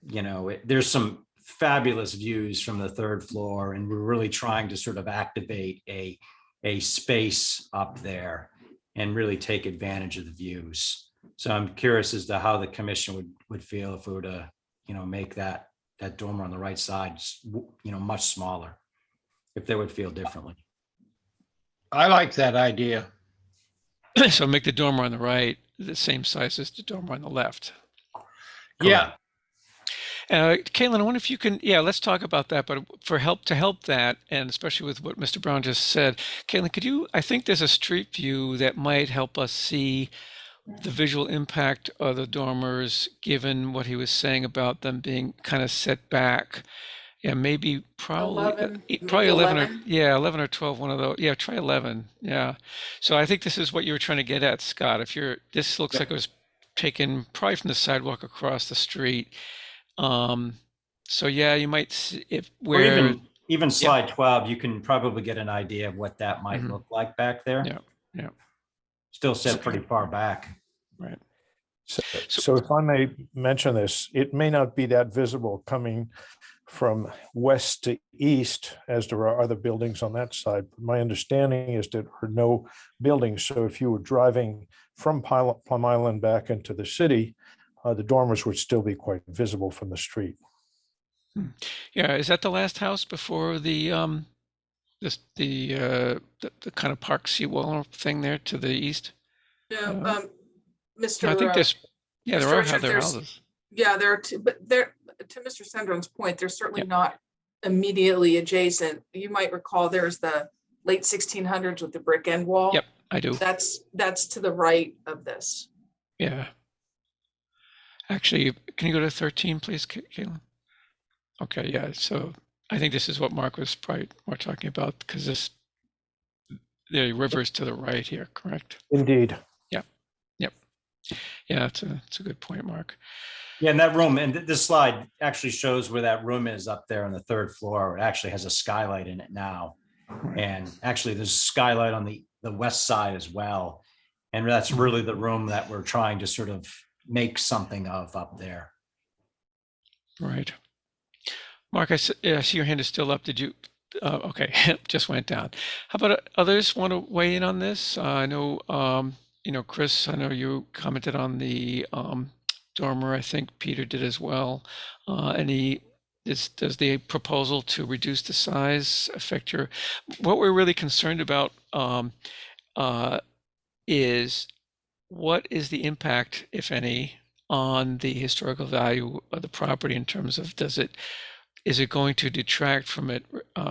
there's some fabulous views from the third floor, and we're really trying to sort of activate a space up there and really take advantage of the views. So I'm curious as to how the commission would feel if we were to, make that dormer on the right side, much smaller, if they would feel differently. I like that idea. So make the dormer on the right the same size as the dormer on the left. Yeah. Caitlin, I wonder if you can, let's talk about that, but to help that, and especially with what Mr. Brown just said, Caitlin, I think there's a street view that might help us see the visual impact of the dormers, given what he was saying about them being kind of set back. Yeah, maybe probably 11 or 12, one of those. Yeah, try 11. Yeah. So I think this is what you were trying to get at, Scott. This looks like it was taken probably from the sidewalk across the street. So yeah, you might see even slide 12, you can probably get an idea of what that might look like back there. Yeah. Still set pretty far back. Right. So if I may mention this, it may not be that visible coming from west to east, as there are other buildings on that side. But my understanding is that there are no buildings. So if you were driving from Plum Island back into the city, the dormers would still be quite visible from the street. Yeah, is that the last house before the kind of park seawall thing there to the east? No, Mr. I think there are houses. Yeah, there are two, but to Mr. Sendron's point, they're certainly not immediately adjacent. You might recall there's the late 1600s with the brick end wall. Yep, I do. That's to the right of this. Yeah. Actually, can you go to 13, please, Caitlin? Okay, yeah. So I think this is what Mark was probably more talking about, because the river is to the right here, correct? Indeed. Yep. Yeah, it's a good point, Mark. Yeah, and that room, and this slide actually shows where that room is up there on the third floor. It actually has a skylight in it now. And actually there's a skylight on the west side as well. And that's really the room that we're trying to sort of make something of up there. Right. Mark, I see your hand is still up. Did you? Okay, just went down. How about others want to weigh in on this? I know, Chris, I know you commented on the dormer. I think Peter did as well. Does the proposal to reduce the size affect what we're really concerned about is what is the impact, if any, on the historical value of the property in terms of is it going to detract from it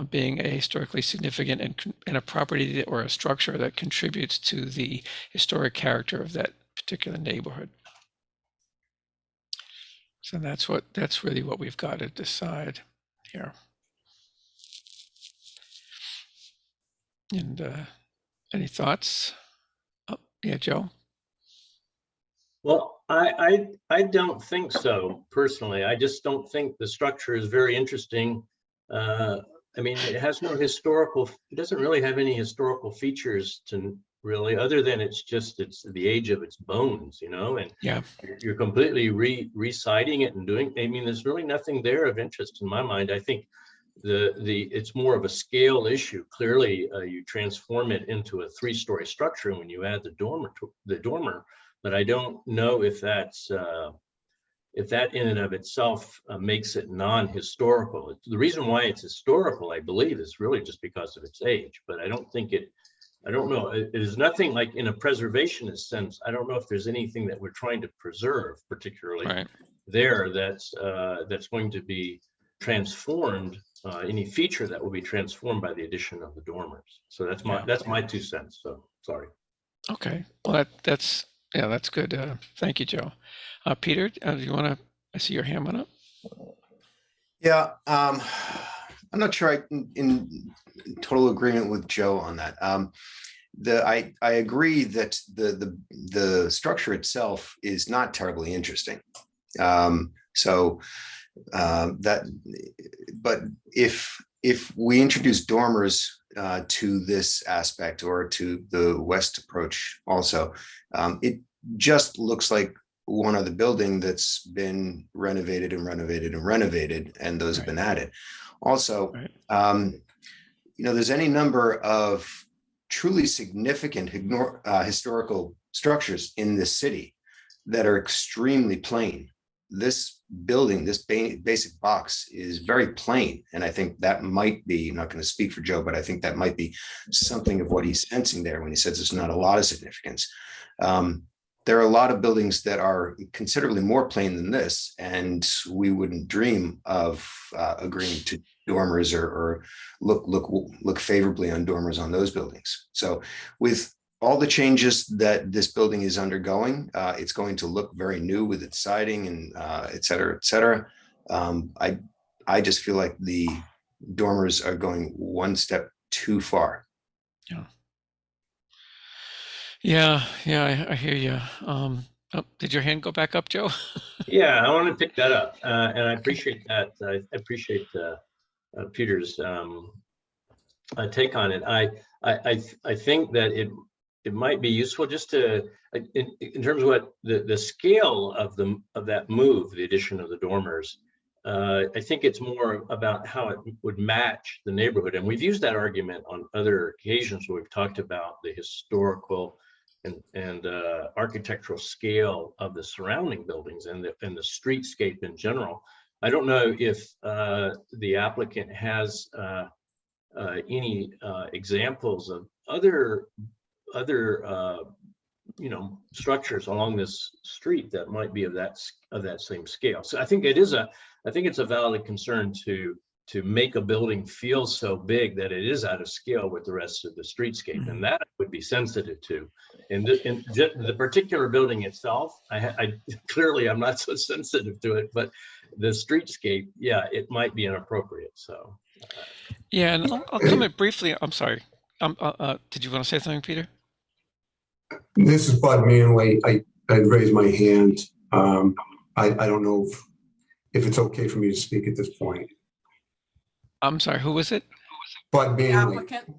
being a historically significant and a property or a structure that contributes to the historic character of that particular neighborhood? So that's really what we've got to decide here. And any thoughts? Oh, yeah, Joe. Well, I don't think so personally. I just don't think the structure is very interesting. I mean, it doesn't really have any historical features to really, other than it's the age of its bones, and yeah, you're completely reciting it and there's really nothing there of interest in my mind. I think it's more of a scale issue. Clearly, you transform it into a 3-story structure when you add the dormer. But I don't know if that in and of itself makes it non-historical. The reason why it's historical, I believe, is really just because of its age. But I don't know. It is nothing like in a preservationist sense. I don't know if there's anything that we're trying to preserve, particularly there, that's going to be transformed. Any feature that will be transformed by the addition of the dormers. So that's my 2 cents. So sorry. Okay. Well, that's good. Thank you, Joe. Peter, do you want to? I see your hand went up. Yeah, I'm not sure I'm in total agreement with Joe on that. I agree that the structure itself is not terribly interesting. But if we introduce dormers to this aspect or to the west approach also. It just looks like one other building that's been renovated and renovated and renovated, and those have been added. Also, there's any number of truly significant historical structures in this city that are extremely plain. This building, this basic box is very plain. And I think that might be, I'm not going to speak for Joe, but I think that might be something of what he's sensing there when he says there's not a lot of significance. There are a lot of buildings that are considerably more plain than this, and we wouldn't dream of agreeing to dormers or look favorably on dormers on those buildings. So with all the changes that this building is undergoing, it's going to look very new with its siding and et cetera, et cetera. I just feel like the dormers are going one step too far. Yeah, I hear you. Did your hand go back up, Joe? Yeah, I want to pick that up, and I appreciate that. I appreciate Peter's take on it. I think that it might be useful just to, in terms of what the scale of that move, the addition of the dormers. I think it's more about how it would match the neighborhood, and we've used that argument on other occasions where we've talked about the historical and architectural scale of the surrounding buildings and the streetscape in general. I don't know if the applicant has any examples of other structures along this street that might be of that same scale. So I think it's a valid concern to make a building feel so big that it is out of scale with the rest of the streetscape, and that I would be sensitive to. In the particular building itself, I clearly I'm not so sensitive to it, but the streetscape, yeah, it might be inappropriate. So yeah, and I'll comment briefly. I'm sorry. Did you want to say something, Peter? This is Bud Manley. I raised my hand. I don't know if it's okay for me to speak at this point. I'm sorry, who was it? Bud Manley. Applicant.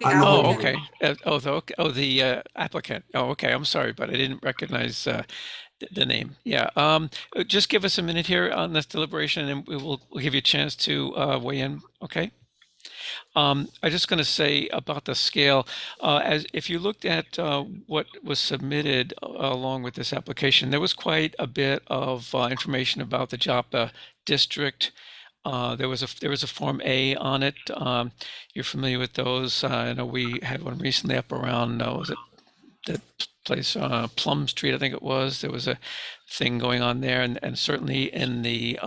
Oh, okay. The applicant. Oh, okay. I'm sorry, but I didn't recognize the name. Yeah. Just give us a minute here on this deliberation, and we'll give you a chance to weigh in. Okay. I'm just going to say about the scale, as if you looked at what was submitted along with this application, there was quite a bit of information about the Joppa district. There was a Form A on it. You're familiar with those. I know we had one recently up around, was it that place, Plum Street, I think it was. There was a thing going on there, and certainly in the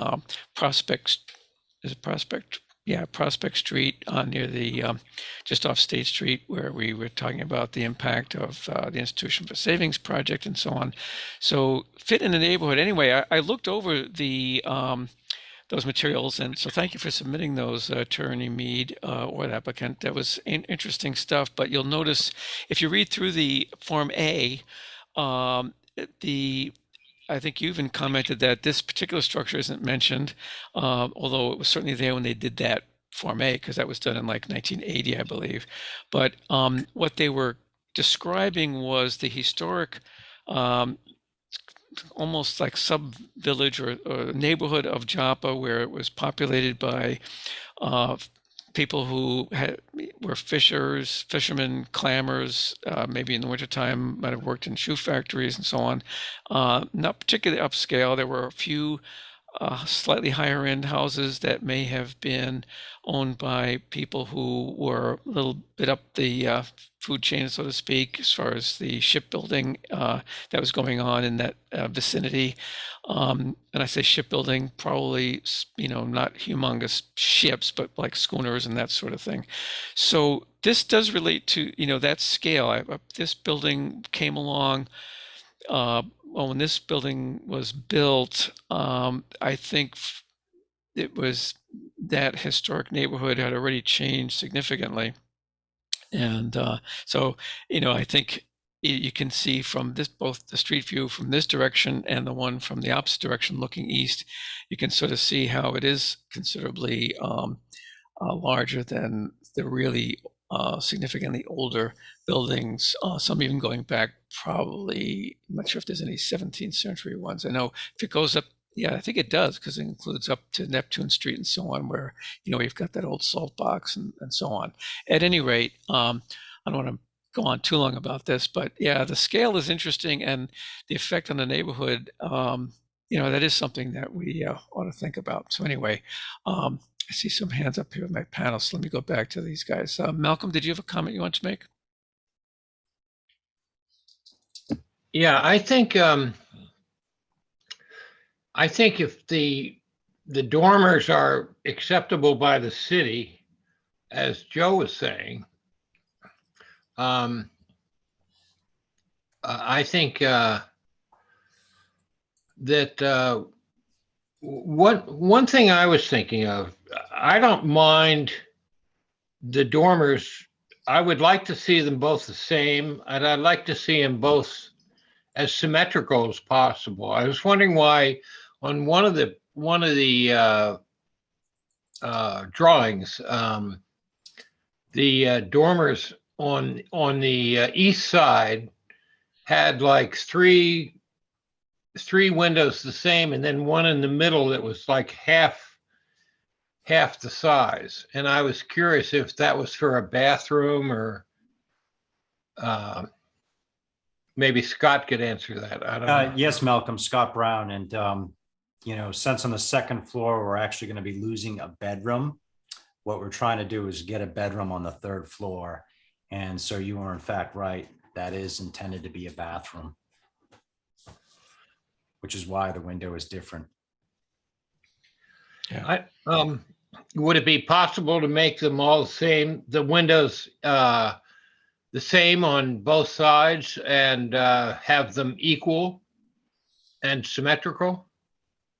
Prospect Street near the just off State Street, where we were talking about the impact of the Institution for Savings Project and so on. So fit in the neighborhood. Anyway, I looked over the those materials, and so thank you for submitting those, Attorney Mead or the applicant. That was interesting stuff. But you'll notice if you read through the Form A, I think you even commented that this particular structure isn't mentioned, although it was certainly there when they did that Form A, because that was done in like 1980, I believe. But what they were describing was the historic, almost like sub-village or neighborhood of Joppa, where it was populated by people who were fishermen, clammers, maybe in the wintertime might have worked in shoe factories and so on. Not particularly upscale. There were a few slightly higher end houses that may have been owned by people who were a little bit up the food chain, so to speak, as far as the shipbuilding that was going on in that vicinity. And I say shipbuilding, probably, not humongous ships, but like schooners and that sort of thing. So this does relate to, that scale. This building came along, when this building was built, I think it was that historic neighborhood had already changed significantly. And so, I think you can see from this, both the street view from this direction and the one from the opposite direction looking east, you can sort of see how it is considerably larger than the really significantly older buildings, some even going back probably, I'm not sure if there's any 17th century ones. I know if it goes up, yeah, I think it does, because it includes up to Neptune Street and so on, where, we've got that old salt box and so on. At any rate, I don't want to go on too long about this, but yeah, the scale is interesting, and the effect on the neighborhood, that is something that we ought to think about. So anyway, I see some hands up here in my panel, so let me go back to these guys. Malcolm, did you have a comment you want to make? Yeah, I think if the dormers are acceptable by the city, as Joe was saying, I think that one thing I was thinking of, I don't mind the dormers. I would like to see them both the same, and I'd like to see them both as symmetrical as possible. I was wondering why on one of the drawings, the dormers on the east side had like three windows the same, and then one in the middle that was like half the size. And I was curious if that was for a bathroom, or maybe Scott could answer that. I don't know. Yes, Malcolm, Scott Brown. And, since on the second floor, we're actually going to be losing a bedroom. What we're trying to do is get a bedroom on the third floor. And so you are in fact right. That is intended to be a bathroom, which is why the window is different. Yeah. Would it be possible to make them all the same, the windows the same on both sides, and have them equal and symmetrical?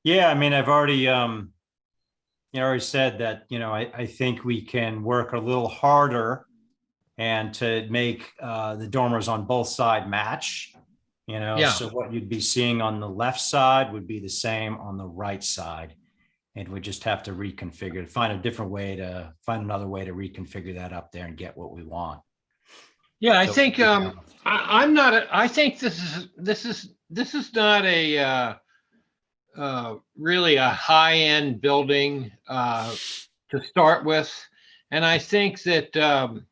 Yeah, I mean, I've already already said that, I think we can work a little harder and to make the dormers on both sides match. Yeah. So what you'd be seeing on the left side would be the same on the right side. And we just have to reconfigure, find another way to reconfigure that up there and get what we want. Yeah, I So- think I'm not. I think this is not a really a high-end building to start with, and I think that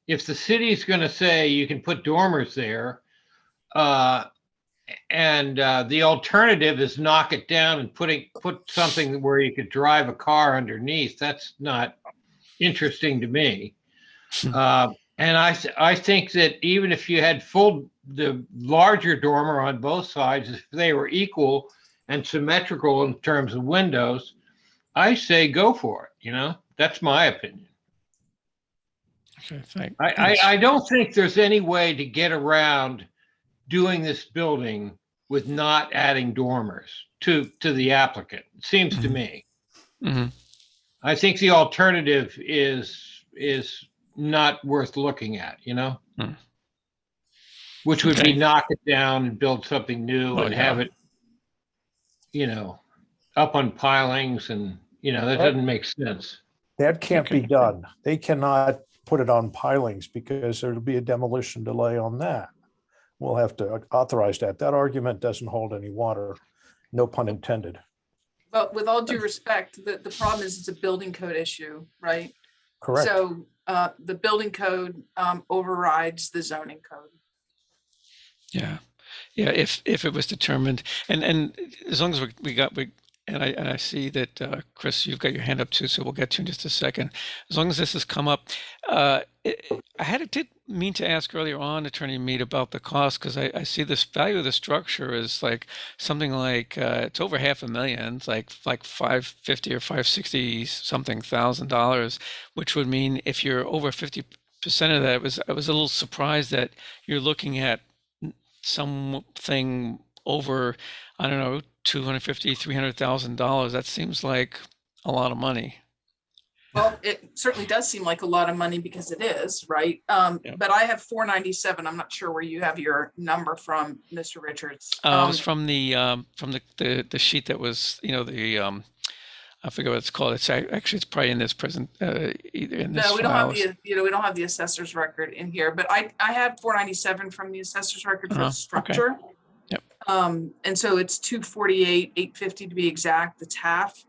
if the city's going to say you can put dormers there, and the alternative is knock it down and put something where you could drive a car underneath, that's not interesting to me. And I think that even if you had the larger dormer on both sides, if they were equal and symmetrical in terms of windows, I say go for it. That's my opinion. Okay, thanks. I don't think there's any way to get around doing this building with not adding dormers to the applicant, it seems to me. Mm-hmm. I think the alternative is not worth looking at, which would be Okay. knock it down and build something new and have it, up on pilings, and, that doesn't make sense. That can't be done. They cannot put it on pilings because there'll be a demolition delay on that. We'll have to authorize that. That argument doesn't hold any water. No pun intended. But with all due respect, the problem is it's a building code issue, right? Correct. So the building code overrides the zoning code. Yeah. If it was determined, and as long as I see that Chris, you've got your hand up too, so we'll get to in just a second. As long as this has come up, did mean to ask earlier on, Attorney Mead, about the cost, because I see this value of the structure is like something like it's over $500,000, it's like $550 or $560 something $1,000, which would mean if you're over 50% of that, I was a little surprised that you're looking at something over, I don't know, $250,000, $300,000. That seems like a lot of money. Well, it certainly does seem like a lot of money because it is, right? But I have 497. I'm not sure where you have your number from, Mr. Richards. It was from the sheet that was, I forget what it's called. Actually, it's probably in this present, either in this No, we don't have files. we don't have the assessor's record in here, but I had 497 from the assessor's record for Uh-huh, the okay. structure. Yep. And so it's 248, 850 to be exact, that's half.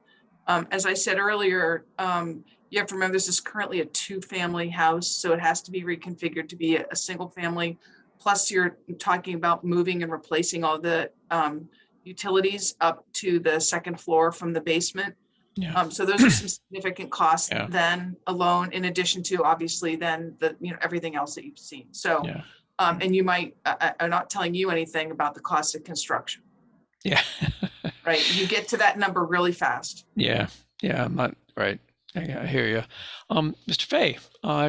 As I said earlier, you have to remember this is currently a 2-family house, so it has to be reconfigured to be a single family. Plus you're talking about moving and replacing all the utilities up to the second floor from the basement. Yeah. So those are some significant costs Yeah. then alone, in addition to obviously then the, everything else that you've seen. So, Yeah. and you might, I'm not telling you anything about the cost of construction, Yeah. right? You get to that number really fast. Yeah. Yeah. I'm not right. I hear you. Mr. Fay,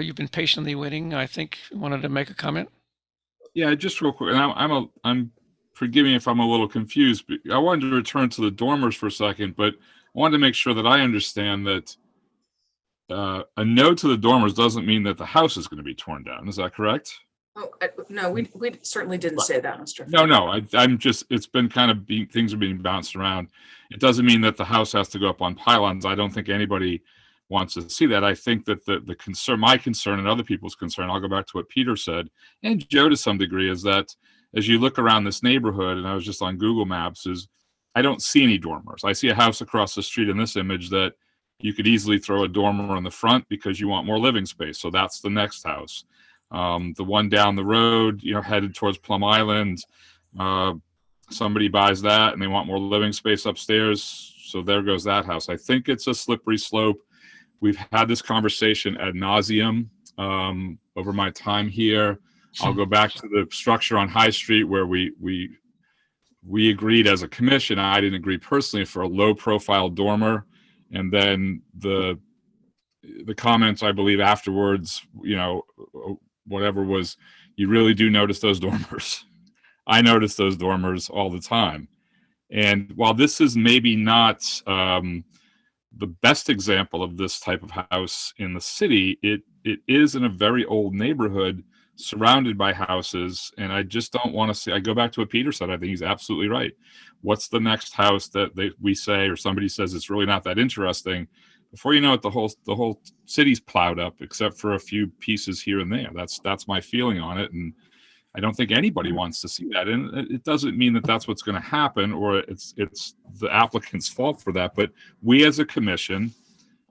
you've been patiently waiting. I think you wanted to make a comment. Yeah, just real quick, and I'm forgive me if I'm a little confused, but I wanted to return to the dormers for a second, but I wanted to make sure that I understand that a no to the dormers doesn't mean that the house is going to be torn down. Is that correct? Oh, no, we certainly didn't say that, Mr. No, I'm just, it's been kind of things are being bounced around. It doesn't mean that the house has to go up on pylons. I don't think anybody wants to see that. I think that the concern, my concern and other people's concern, I'll go back to what Peter said, and Joe to some degree, is that as you look around this neighborhood, and I was just on Google Maps, is I don't see any dormers. I see a house across the street in this image that you could easily throw a dormer on the front because you want more living space. So that's the next house. The one down the road, headed towards Plum Island, somebody buys that and they want more living space upstairs. So there goes that house. I think it's a slippery slope. We've had this conversation ad nauseum over my time here. I'll go back to the structure on High Street where we agreed as a commission. I didn't agree personally for a low profile dormer. And then the comments, I believe afterwards, whatever was, you really do notice those dormers. I notice those dormers all the time. And while this is maybe not the best example of this type of house in the city, it is in a very old neighborhood surrounded by houses. And I just don't want to see, I go back to what Peter said. I think he's absolutely right. What's the next house that we say, or somebody says it's really not that interesting? Before you know it, the whole city's plowed up, except for a few pieces here and there. That's my feeling on it. And I don't think anybody wants to see that. And it doesn't mean that that's what's going to happen, or it's the applicant's fault for that. But we as a commission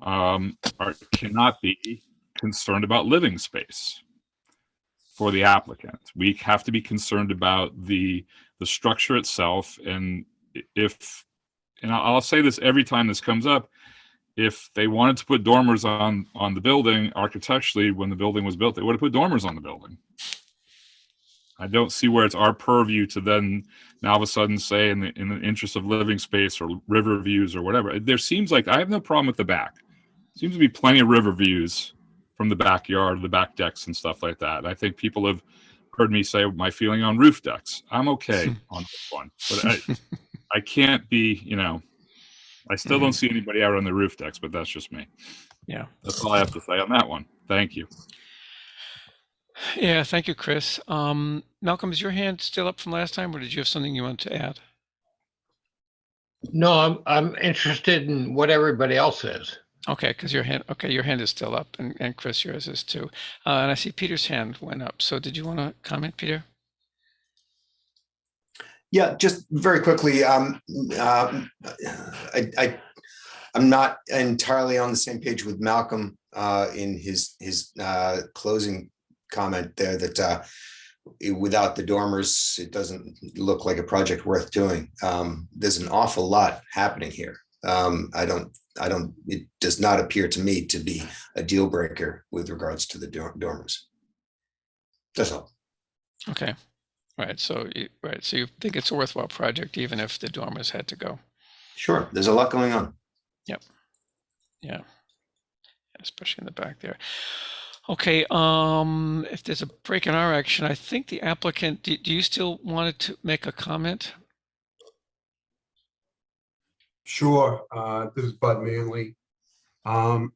cannot be concerned about living space for the applicant. We have to be concerned about the structure itself. And I'll say this every time this comes up, if they wanted to put dormers on the building architecturally, when the building was built, they would have put dormers on the building. I don't see where it's our purview to then now all of a sudden say in the interest of living space or river views or whatever. There seems like, I have no problem with the back. Seems to be plenty of river views from the backyard, the back decks and stuff like that. I think people have heard me say my feeling on roof decks. I'm okay on this one, but I can't be, I still don't see anybody out on the roof decks, but that's just me. Yeah. That's all I have to say on that one. Thank you. Yeah, thank you, Chris. Malcolm, is your hand still up from last time, or did you have something you want to add? No, I'm interested in what everybody else says. Okay, because your hand is still up, and Chris, yours is too. And I see Peter's hand went up. So did you want to comment, Peter? Yeah, just very quickly. I'm not entirely on the same page with Malcolm in his closing comment there that without the dormers, it doesn't look like a project worth doing. There's an awful lot happening here. It does not appear to me to be a deal breaker with regards to the dormers. That's all. Okay. Right. So you think it's a worthwhile project, even if the dormers had to go? Sure. There's a lot going on. Yep. Yeah. Especially in the back there. Okay. If there's a break in our action, I think the applicant, do you still want to make a comment? Sure. This is Bud Manley. I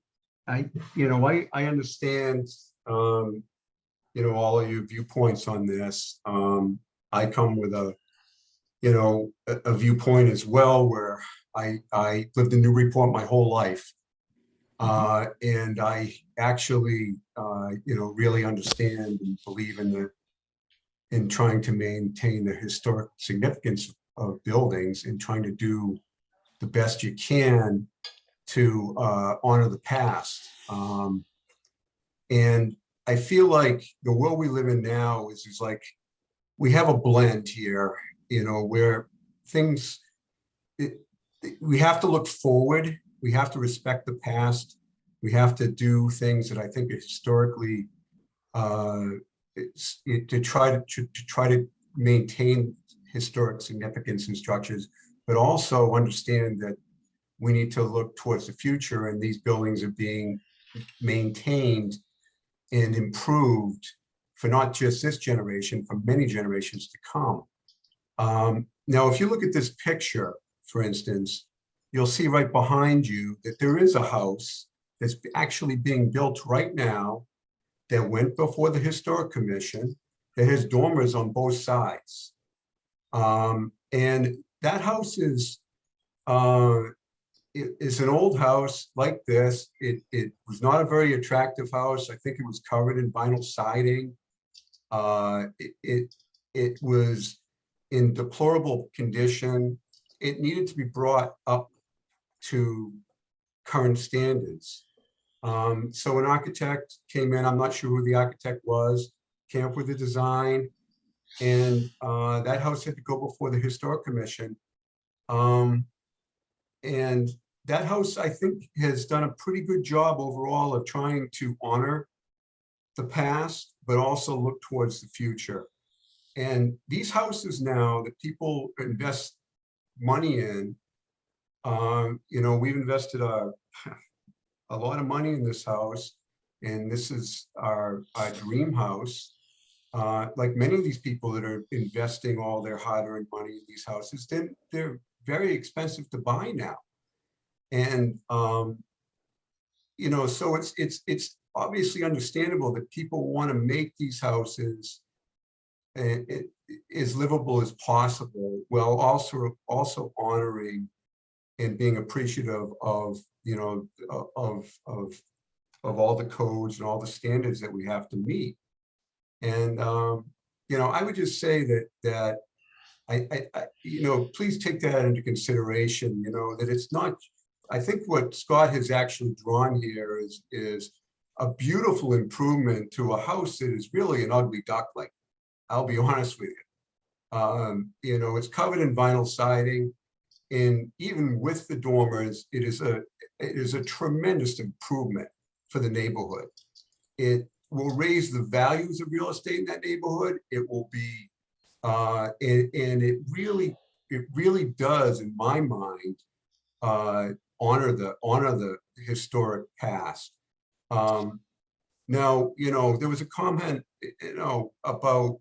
understand, all of your viewpoints on this. I come with a viewpoint as well, where I lived in Newburyport my whole life. And I actually, really understand and believe in trying to maintain the historic significance of buildings and trying to do the best you can to honor the past. And I feel like the world we live in now is like, we have a blend here, where things, we have to look forward. We have to respect the past. We have to do things that I think historically to try to maintain historic significance in structures, but also understand that we need to look towards the future, and these buildings are being maintained and improved for not just this generation, for many generations to come. Now, if you look at this picture, for instance, you'll see right behind you that there is a house that's actually being built right now that went before the Historic Commission that has dormers on both sides. And that house is an old house like this. It was not a very attractive house. I think it was covered in vinyl siding. It was in deplorable condition. It needed to be brought up to current standards. So an architect came in, I'm not sure who the architect was, came up with a design, and that house had to go before the Historic Commission. And that house, I think, has done a pretty good job overall of trying to honor the past, but also look towards the future. And these houses now that people invest money in, we've invested a lot of money in this house, and this is our dream house. Like many of these people that are investing all their hard-earned money in these houses, they're very expensive to buy now. And so it's obviously understandable that people want to make these houses as livable as possible, while also honoring and being appreciative of all the codes and all the standards that we have to meet. And I would just say that I please take that into consideration. That it's not. I think what Scott has actually drawn here is a beautiful improvement to a house that is really an ugly duckling. I'll be honest with you. It's covered in vinyl siding, and even with the dormers, it is a tremendous improvement for the neighborhood. It will raise the values of real estate in that neighborhood. It will be, and it really does, in my mind, honor the historic past. Now, there was a comment, about,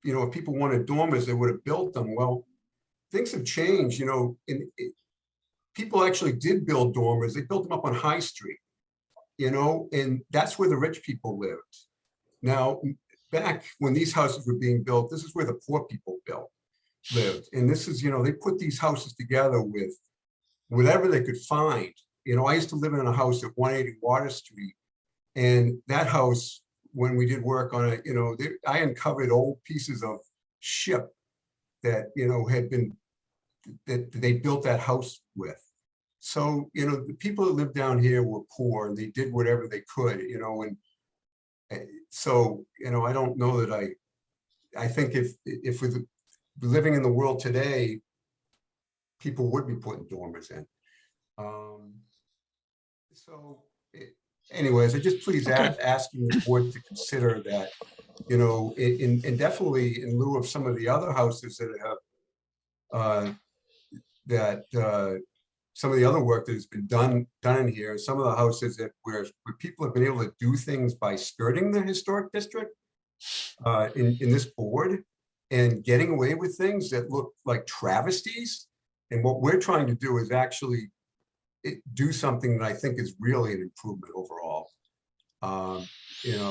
if people wanted dormers, they would have built them. Well, things have changed, people actually did build dormers. They built them up on High Street, and that's where the rich people lived. Now, back when these houses were being built, this is where the poor people lived. And this is, they put these houses together with whatever they could find. I used to live in a house at 180 Water Street, and that house, when we did work on it, I uncovered old pieces of ship that, had been, that they built that house with. So, the people that lived down here were poor, and they did whatever they could, and so, I don't know that I think if we're living in the world today, people would be putting dormers in. Anyways, I just please asking the board to consider that, and definitely in lieu of some of the other houses that have, some of the other work that has been done in here, some of the houses that where people have been able to do things by skirting the historic district in this board and getting away with things that look like travesties. And what we're trying to do is actually do something that I think is really an improvement overall.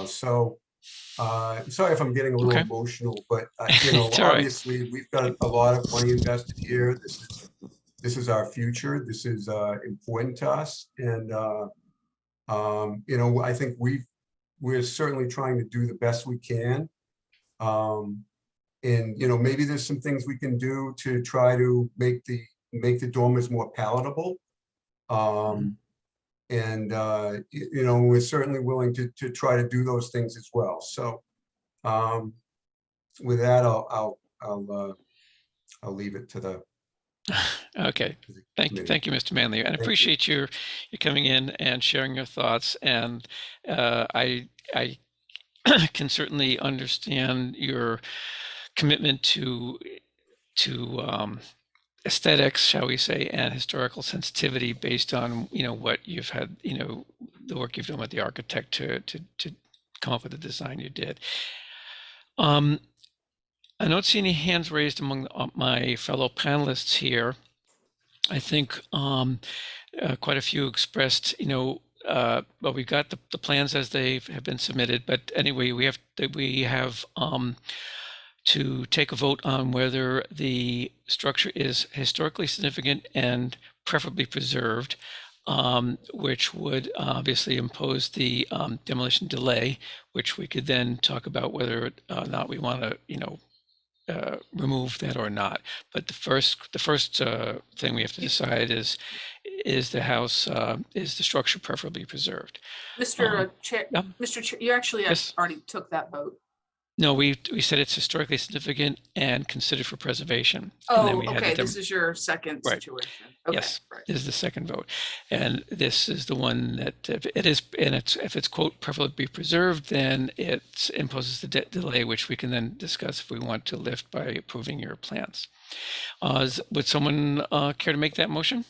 So sorry if I'm getting a little emotional, but obviously we've got a lot of money invested here. This is this is our future. This is important to us. And, you know, I think we're certainly trying to do the best we can. And, you know, maybe there's some things we can do to try to make the dormers more palatable. And, you know, we're certainly willing to try to do those things as well. So with that, I'll leave it to the. Okay. to the Thank committee. you, Mr. Manley. And I Thank you. appreciate you coming in and sharing your thoughts. And I can certainly understand your commitment to aesthetics, shall we say, and historical sensitivity based on, you know, what you've had, you know, the work you've done with the architect to come up with the design you did. I don't see any hands raised among my fellow panelists here. I think quite a few expressed, you know, well, we've got the plans as they have been submitted, but anyway, we have to take a vote on whether the structure is historically significant and preferably preserved, which would obviously impose the demolition delay, which we could then talk about whether or not we want to, you know, remove that or not. But the first thing we have to decide is the house, is the structure preferably preserved? Mr. Chair, yeah. Mr. Chair, you actually Yes. already took that vote. No, we said it's historically significant and considered for preservation. And then Oh, we had okay, the this is your second Right. situation. Okay, Yes, right. this is the second vote. And this is the one that if it is, and if it's quote, preferably be preserved, then it imposes the delay, which we can then discuss if we want to lift by approving your plans. Would someone care to make that motion?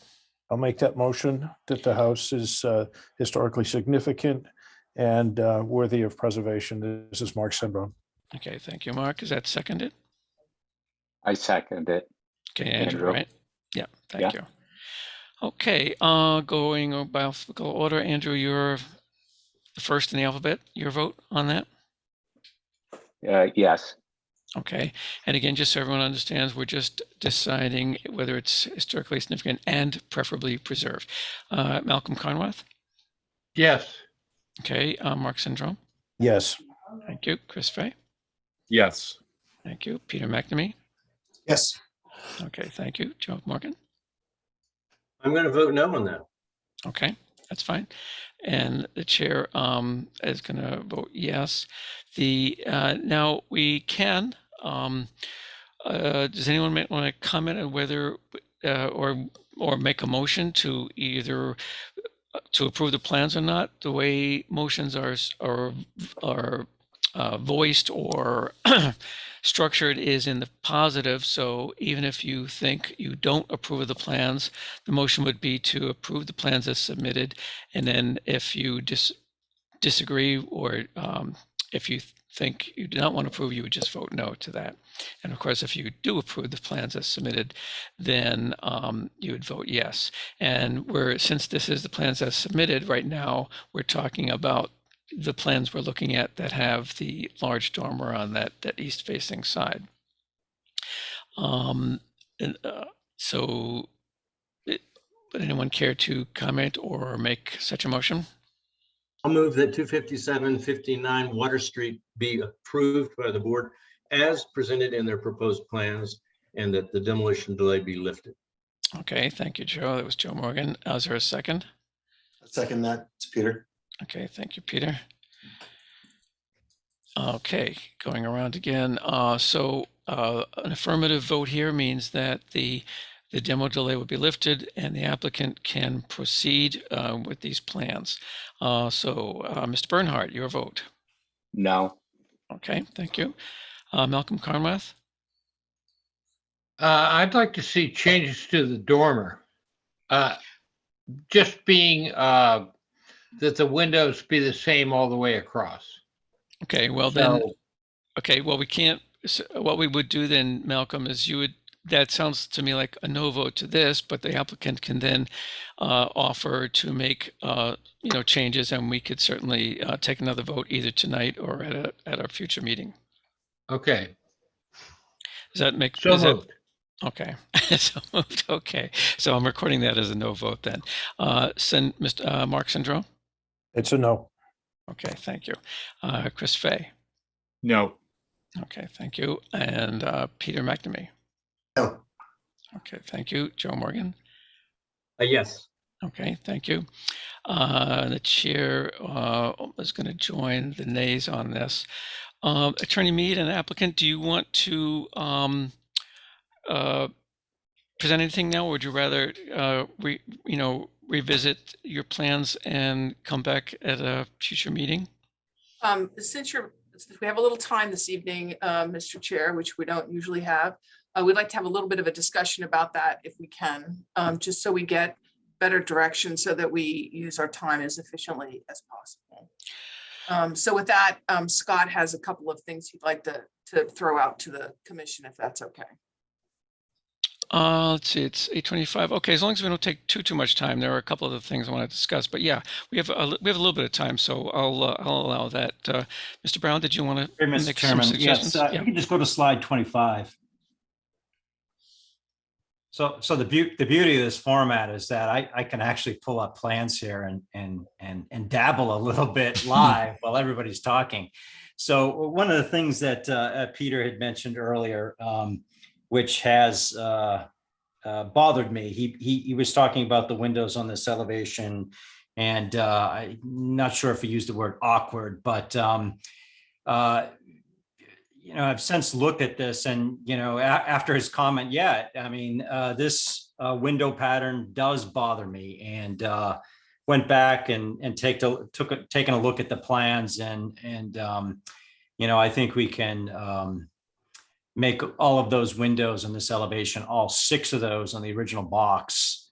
I'll make that motion that the house is historically significant and worthy of preservation. This is Mark Sembron. Okay, thank you, Mark. Is that seconded? I second it. Okay, Andrew, Andrew. right? Yeah, thank Yeah. you. Okay, going by alphabetical order, Andrew, you're the first in the alphabet. Your vote on that? Yes. Okay, and again, just so everyone understands, we're just deciding whether it's historically significant and preferably preserved. Malcolm Conworth? Yes. Okay, Mark Syndrome? Yes. Thank you. Chris Fay? Yes. Thank you. Peter McNamee? Yes. Okay, thank you. Joe Morgan? I'm going to vote no on that. Okay, that's fine. And the chair is going to vote yes. Now we can, does anyone want to comment on whether or make a motion to either to approve the plans or not? The way motions are voiced or structured is in the positive. So even if you think you don't approve of the plans, the motion would be to approve the plans as submitted. And then if you disagree or if you think you do not want to approve, you would just vote no to that. And of course, if you do approve the plans as submitted, then you would vote yes. And since this is the plans as submitted right now, we're talking about the plans we're looking at that have the large dormer on that east-facing side. Would anyone care to comment or make such a motion? I'll move that 257-59 Water Street be approved by the board as presented in their proposed plans and that the demolition delay be lifted. Okay, thank you, Joe. That was Joe Morgan. Is there a second? I'll second that. It's Peter. Okay, thank you, Peter. Okay, going around again. So an affirmative vote here means that the demo delay will be lifted and the applicant can proceed with these plans. Mr. Bernhardt, your vote. No. Okay, thank you. Malcolm Conworth? I'd like to see changes to the dormer. Just being that the windows be the same all the way across. Okay, well then, okay, well we can't, so what we would do then, Malcolm, is that sounds to me like a no vote to this, but the applicant can then offer to make changes, and we could certainly take another vote either tonight or at our future meeting. Okay. Does that make So moved. Okay, so moved. Okay, so I'm recording that as a no vote then. Send Mr. Mark Sindro. It's a no. Okay, thank you. Chris Fay. No. Okay, thank you. And Peter McNamee. No. Okay, thank you. Joe Morgan. Yes. Okay, thank you. The chair is going to join the nays on this. Attorney Mead and applicant, do you want to present anything now, or would you rather revisit your plans and come back at a future meeting? Since we have a little time this evening, Mr. Chair, which we don't usually have, we'd like to have a little bit of a discussion about that if we can, just so we get better direction so that we use our time as efficiently as possible. So with that, Scott has a couple of things he'd like to throw out to the commission, if that's okay. Let's see, it's 8:25. Okay, as long as we don't take too much time, there are a couple of other things I want to discuss. But yeah, we have a little bit of time, so I'll allow that. Mr. Brown, did you want to Hey, make Mr. some Chairman, suggestions? yes, you can just go to slide 25. So the beauty of this format is that I can actually pull up plans here and dabble a little bit live while everybody's talking. So one of the things that Peter had mentioned earlier, which has bothered me, he was talking about the windows on this elevation, and I'm not sure if he used the word awkward, but I've since looked at this, and after his comment, this window pattern does bother me, and went back and taken a look at the plans, and I think we can make all of those windows in this elevation, all 6 of those on the original box,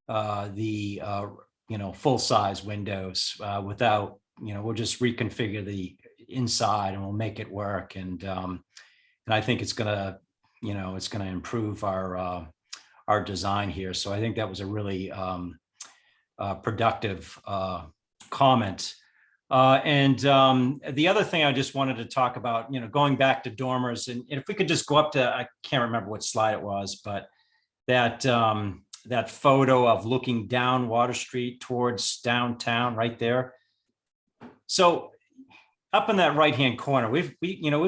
full size windows, without, we'll just reconfigure the inside and we'll make it work. And I think it's gonna improve our design here. So I think that was a really productive comment. And the other thing I just wanted to talk about, going back to dormers, and if we could just go up to, I can't remember what slide it was, but that photo of looking down Water Street towards downtown right there. So up in that right-hand corner, we've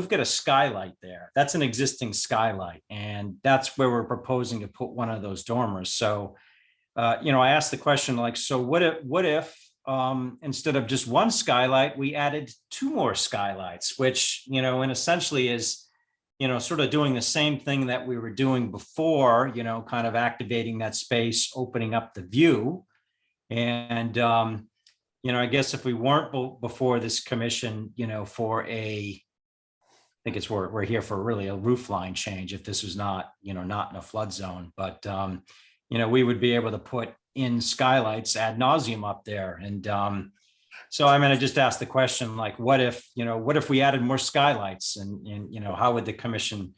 got a skylight there. That's an existing skylight, and that's where we're proposing to put one of those dormers. So, I asked the question, like, so what if instead of just one skylight, we added 2 more skylights, which, and essentially is, sort of doing the same thing that we were doing before, kind of activating that space, opening up the view. And, I guess if we weren't before this commission, for I think we're here for really a roof line change, if this was not, not in a flood zone, but, we would be able to put in skylights ad nauseum up there. And so I'm going to just ask the question, like, what if we added more skylights, and how would the commission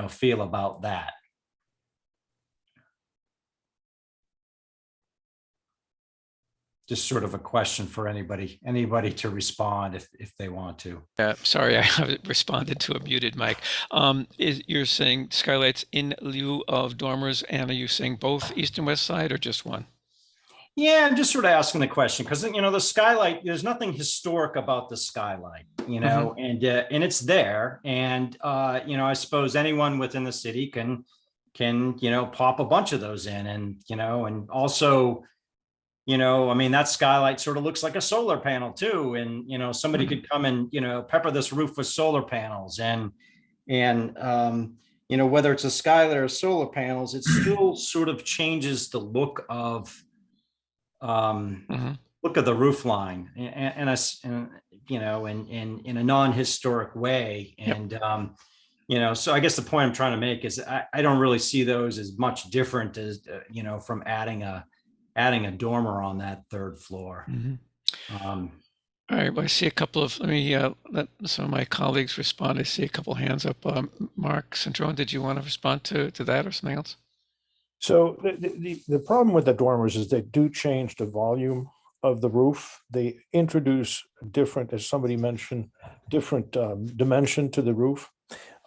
feel about that? Just sort of a question for anybody to respond if they want to. Sorry, I haven't responded to a muted mic. You're saying skylights in lieu of dormers, and are you saying both east and west side or just one? Yeah, I'm just sort of asking the question because, the skylight, there's nothing historic about the skylight, and it's there. And, I suppose anyone within the city can pop a bunch of those in, and, and also, that skylight sort of looks like a solar panel too. And, somebody could come and, pepper this roof with solar panels, and whether it's a skylight or solar panels, it still sort of changes the look of the roof line and in a non-historic way. And, so I guess the point I'm trying to make is I don't really see those as much different as, from adding a dormer on that 3rd floor. All right, well, I see a couple of, let me let some of my colleagues respond. I see a couple hands up. Mark Centron, did you want to respond to that or something else? So the problem with the dormers is they do change the volume of the roof. They introduce different, as somebody mentioned, different dimension to the roof.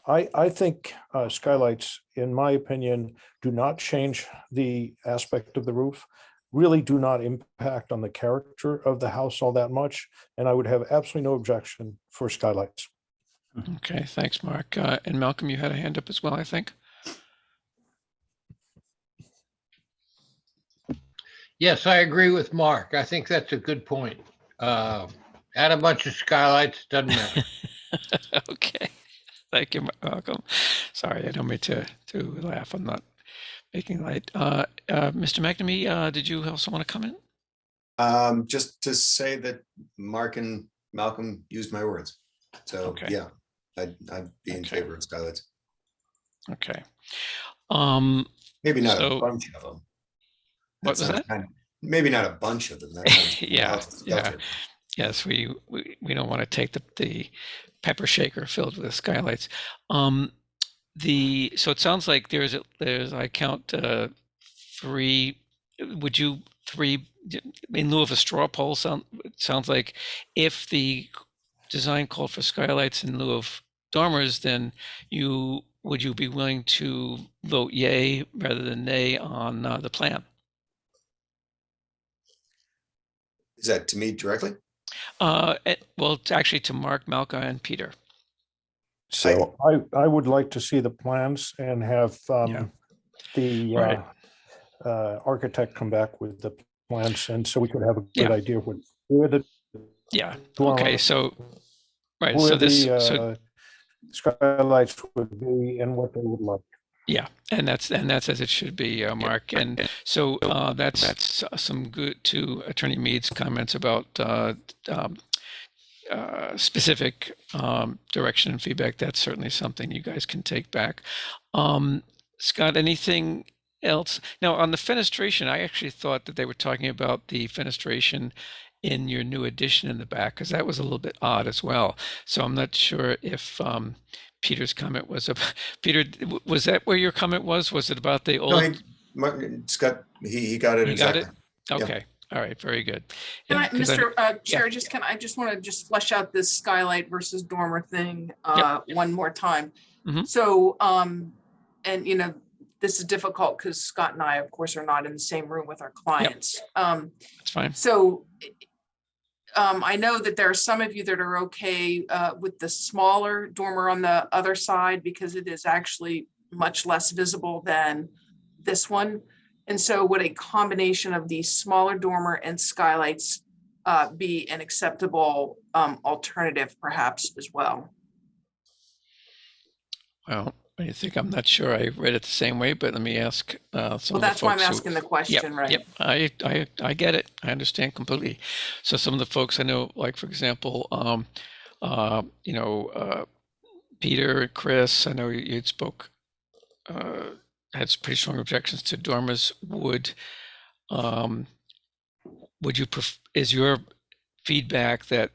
I think skylights, in my opinion, do not change the aspect of the roof, really do not impact on the character of the house all that much, and I would have absolutely no objection for skylights. Okay, thanks, Mark. And Malcolm, you had a hand up as well, I think. Yes, I agree with Mark. I think that's a good point. Add a bunch of skylights, doesn't matter. Okay, thank you, Malcolm. Sorry, I don't mean to laugh. I'm not making light. Mr. McNamee, did you also want to comment? Just to say that Mark and Malcolm used my words. So, Okay. yeah, I'd be in Okay. favor of skylights. Okay. Maybe not So- a bunch of them. What was that? Maybe not a bunch of them. That sounds Yeah, helter-skelter. Yes, we don't want to take the pepper shaker filled with skylights. So it sounds like there's I count 3. Would you 3 in lieu of a straw poll? It sounds like if the design called for skylights in lieu of dormers, then would you be willing to vote yay rather than nay on the plan? Is that to me directly? Well, it's actually to Mark, Malka, and Peter. So I would like to see the plans and have the Right. architect come back with the plans, and so we could have a good Yeah. idea of where the Yeah. dormer- Okay. So, right. where So this. the So skylights would be and what they would like. yeah, and that's as it should be, Mark. And so that's some good to Attorney Mead's comments about specific direction and feedback. That's certainly something you guys can take back. Scott, anything else? Now, on the fenestration, I actually thought that they were talking about the fenestration in your new addition in the back, because that was a little bit odd as well. So I'm not sure if Peter's comment was about, Peter, was that where your comment was? Was it about the No, old? Scott, he got it He got exactly. it? Okay. All right. Very good. Can Yeah, I, 'cause Mr. Chair, I just want to flesh out this skylight versus dormer thing one more time. Mhm. So, and this is difficult because Scott and I, of course, are not in the same room with our clients. That's fine. So I know that there are some of you that are okay with the smaller dormer on the other side because it is actually much less visible than this one. And so would a combination of the smaller dormer and skylights be an acceptable alternative perhaps as well? Well, I think I'm not sure I read it the same way, but let me ask some Well, of the that's why I'm folks asking the question, right? Yep, I get it. I understand completely. So some of the folks I know, like for example, Peter, Chris, I know you spoke, had some pretty strong objections to dormers. Would you is your feedback that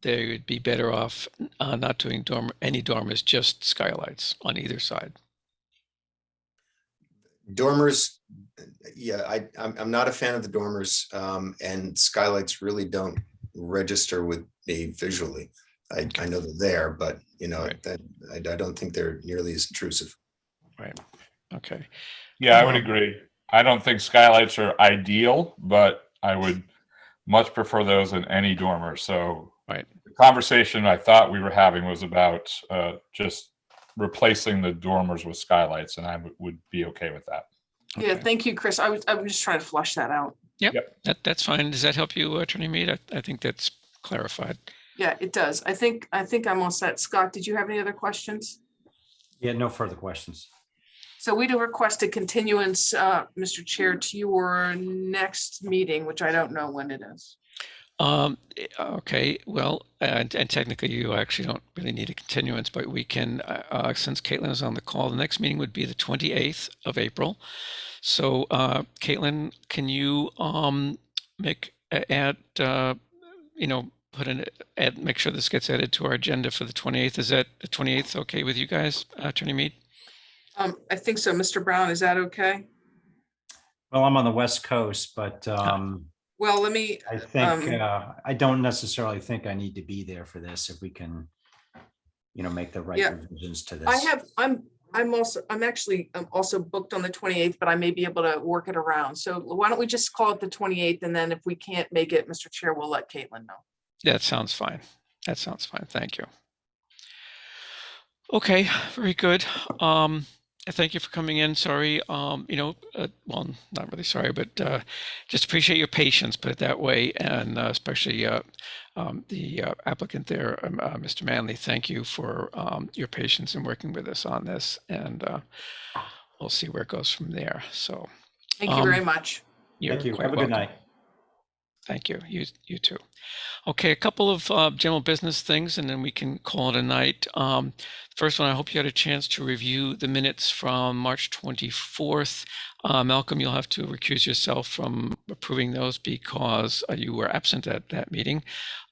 they would be better off not doing any dormers, just skylights on either side? Dormers, yeah, I'm not a fan of the dormers, and skylights really don't register with me visually. I know they're there, but Right. that I don't think they're nearly as intrusive. Right. Okay. Yeah, I would agree. I don't think skylights are ideal, but I would much prefer those than any dormer. So Right. the conversation I thought we were having was about just replacing the dormers with skylights, and I would be okay with that. Yeah, Okay. thank you, Chris. I'm just trying to flush that out. That's fine. Does that help you, Attorney Mead? I think that's clarified. Yeah, it does. I think I'm all set. Scott, did you have any other questions? Yeah, no further questions. So we do request a continuance, Mr. Chair, to your next meeting, which I don't know when it is. Okay, well, and technically you actually don't really need a continuance, but we can, since Caitlin is on the call, the next meeting would be the 28th of April. So, Caitlin, can you make make sure this gets added to our agenda for the 28th? Is that the 28th okay with you guys, Attorney Mead? I think so. Mr. Brown, is that okay? Well, I'm on the West Coast, but Well, let me, I think I don't necessarily think I need to be there for this. If we can make the right Yeah. revisions to this. I'm also booked on the 28th, but I may be able to work it around. So why don't we just call it the 28th, and then if we can't make it, Mr. Chair, we'll let Caitlin know. That sounds fine. That sounds fine. Thank you. Okay, very good. Thank you for coming in. Sorry, well, not really sorry, but just appreciate your patience, put it that way, and especially the applicant there, Mr. Manley. Thank you for your patience in working with us on this, and we'll see where it goes from there. So, Thank you very much. Thank you. quite Have a good welcome. night. Thank you. You too. Okay, a couple of general business things, and then we can call it a night. First one, I hope you had a chance to review the minutes from March 24th. Malcolm, you'll have to recuse yourself from approving those because you were absent at that meeting.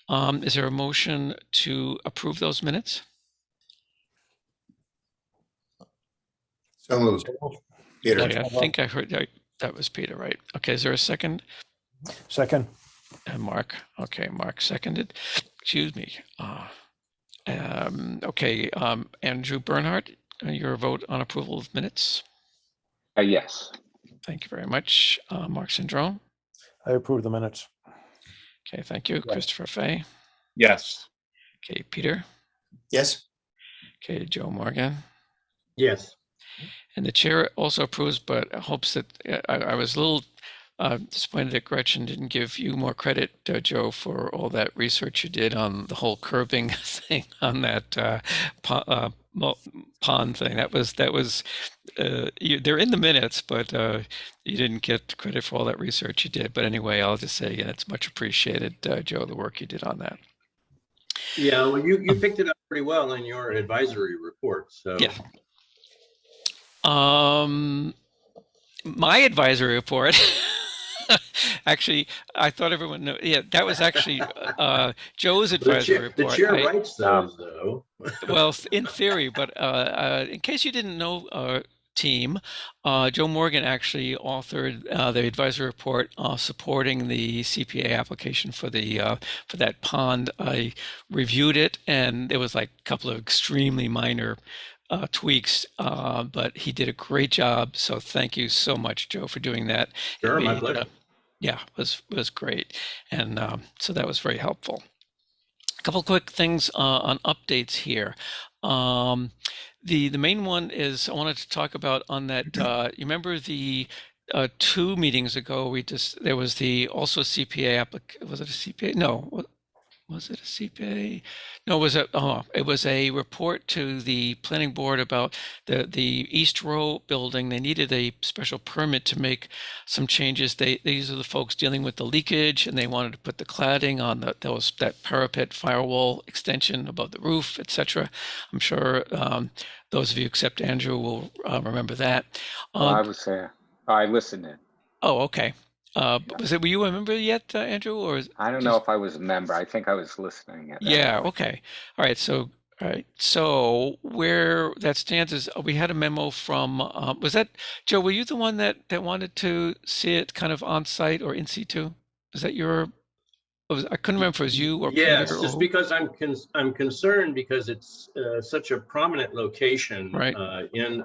Is there a motion to approve those minutes? So moved. Peter. Okay, I think I heard that was Peter, right? Okay, is there a second? Second. And Mark. Okay, Mark seconded. Excuse me. Okay, Andrew Bernhardt, your vote on approval of minutes. Yes. Thank you very much. Mark Sindrone. I approve the minutes. Okay, thank you. Christopher Fay. Yes. Okay, Peter. Yes. Okay, Joe Morgan. Yes. And the chair also approves, but hopes that I was a little disappointed that Gretchen didn't give you more credit, Joe, for all that research you did on the whole curbing thing on that pond thing. That was they're in the minutes, but you didn't get credit for all that research you did. But anyway, I'll just say again, it's much appreciated, Joe, the work you did on that. Yeah, well, you picked it up pretty well in your advisory report. So yeah. My advisory report. Actually, I thought everyone knew. Yeah, that was actually Joe's advisory report. The chair writes those, though. Well, in theory, but in case you didn't know, team, Joe Morgan actually authored the advisory report supporting the CPA application for that pond. I reviewed it, and there was like a couple of extremely minor tweaks, but he did a great job. So thank you so much, Joe, for doing that. Sure, my pleasure. Yeah, was great, and so that was very helpful. A couple quick things on updates here. The main one is I wanted to talk about on that. You remember the 2 meetings ago there was the also CPA was it a CPA? No. Was it a CPA? No, it was a report to the planning board about the East Row building. They needed a special permit to make some changes. These are the folks dealing with the leakage, and they wanted to put the cladding on that parapet firewall extension above the roof, etc. I'm sure those of you except Andrew will remember that. I was there. I listened in. Oh, okay. Were you a member yet, Andrew? Or I don't know if I was a member. I think I was listening. Yeah. Okay. All right. So where that stands is we had a memo from. Was that Joe? Were you the one that wanted to see it kind of on site or in situ? Was that your? I couldn't remember if it was you or yes, Peter just because I'm concerned because it's such a prominent location right. In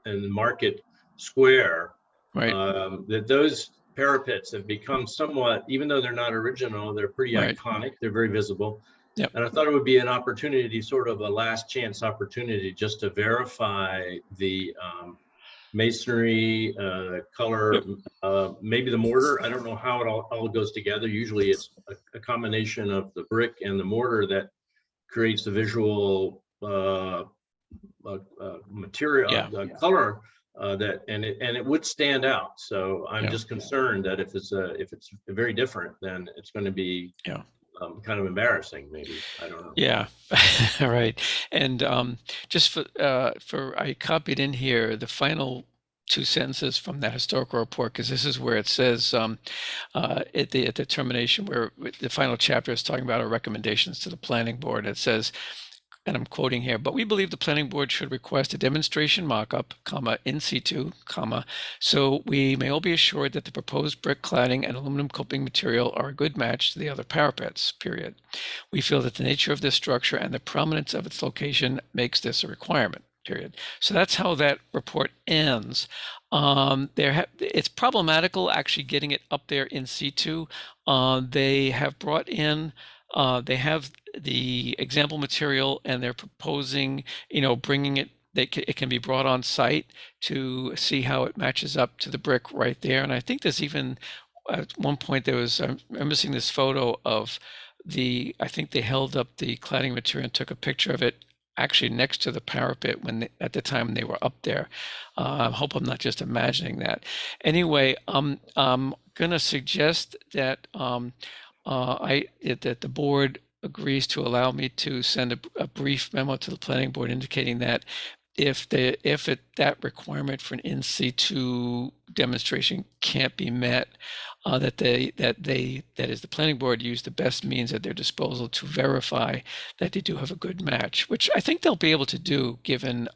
the Market Square. Right. That those parapets have become somewhat, even though they're not original, they're pretty right. iconic. They're very visible. Yep. And I thought it would be an opportunity, sort of a last chance opportunity, just to verify the masonry, color, yep. Maybe the mortar. I don't know how it all goes together. Usually it's a combination of the brick and the mortar that creates the visual material, color. And it would stand out. So I'm just concerned that if it's very different, then it's going to be kind of embarrassing. Maybe I don't know. Yeah, right. And just for I copied in here the final 2 sentences from that historical report, because this is where it says at the termination where the final chapter is talking about our recommendations to the planning board. It says, and I'm quoting here, but we believe the planning board should request a demonstration mock-up, comma, in situ, comma, so we may all be assured that the proposed brick cladding and aluminum coping material are a good match to the other parapets, period. We feel that the nature of this structure and the prominence of its location makes this a requirement, period. So that's how that report ends. It's problematical actually getting it up there in situ. They have brought in, they have the example material, and they're proposing, bringing it, it can be brought on site to see how it matches up to the brick right there. And I think there's even, at one point there was, I'm missing this photo of I think they held up the cladding material and took a picture of it actually next to the parapet at the time they were up there. I hope I'm not just imagining that. Anyway, I'm going to suggest that that the board agrees to allow me to send a brief memo to the planning board indicating that if that requirement for an in situ demonstration can't be met, that is the planning board use the best means at their disposal to verify that they do have a good match, which I think they'll be able to do given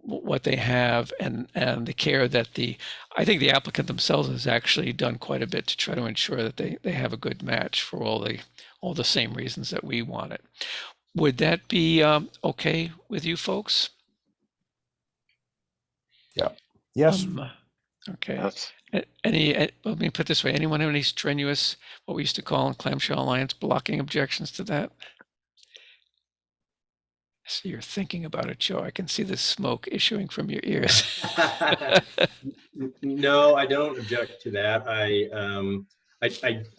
what they have and the care that I think the applicant themselves has actually done quite a bit to try to ensure that they have a good match for all the same reasons that we want it. Would that be okay with you folks? Yes. Okay. Yes. Let me put it this way. Anyone have any strenuous, what we used to call in Clamshell Alliance, blocking objections to that? So you're thinking about it, Joe. I can see the smoke issuing from your ears. No, I don't object to that. I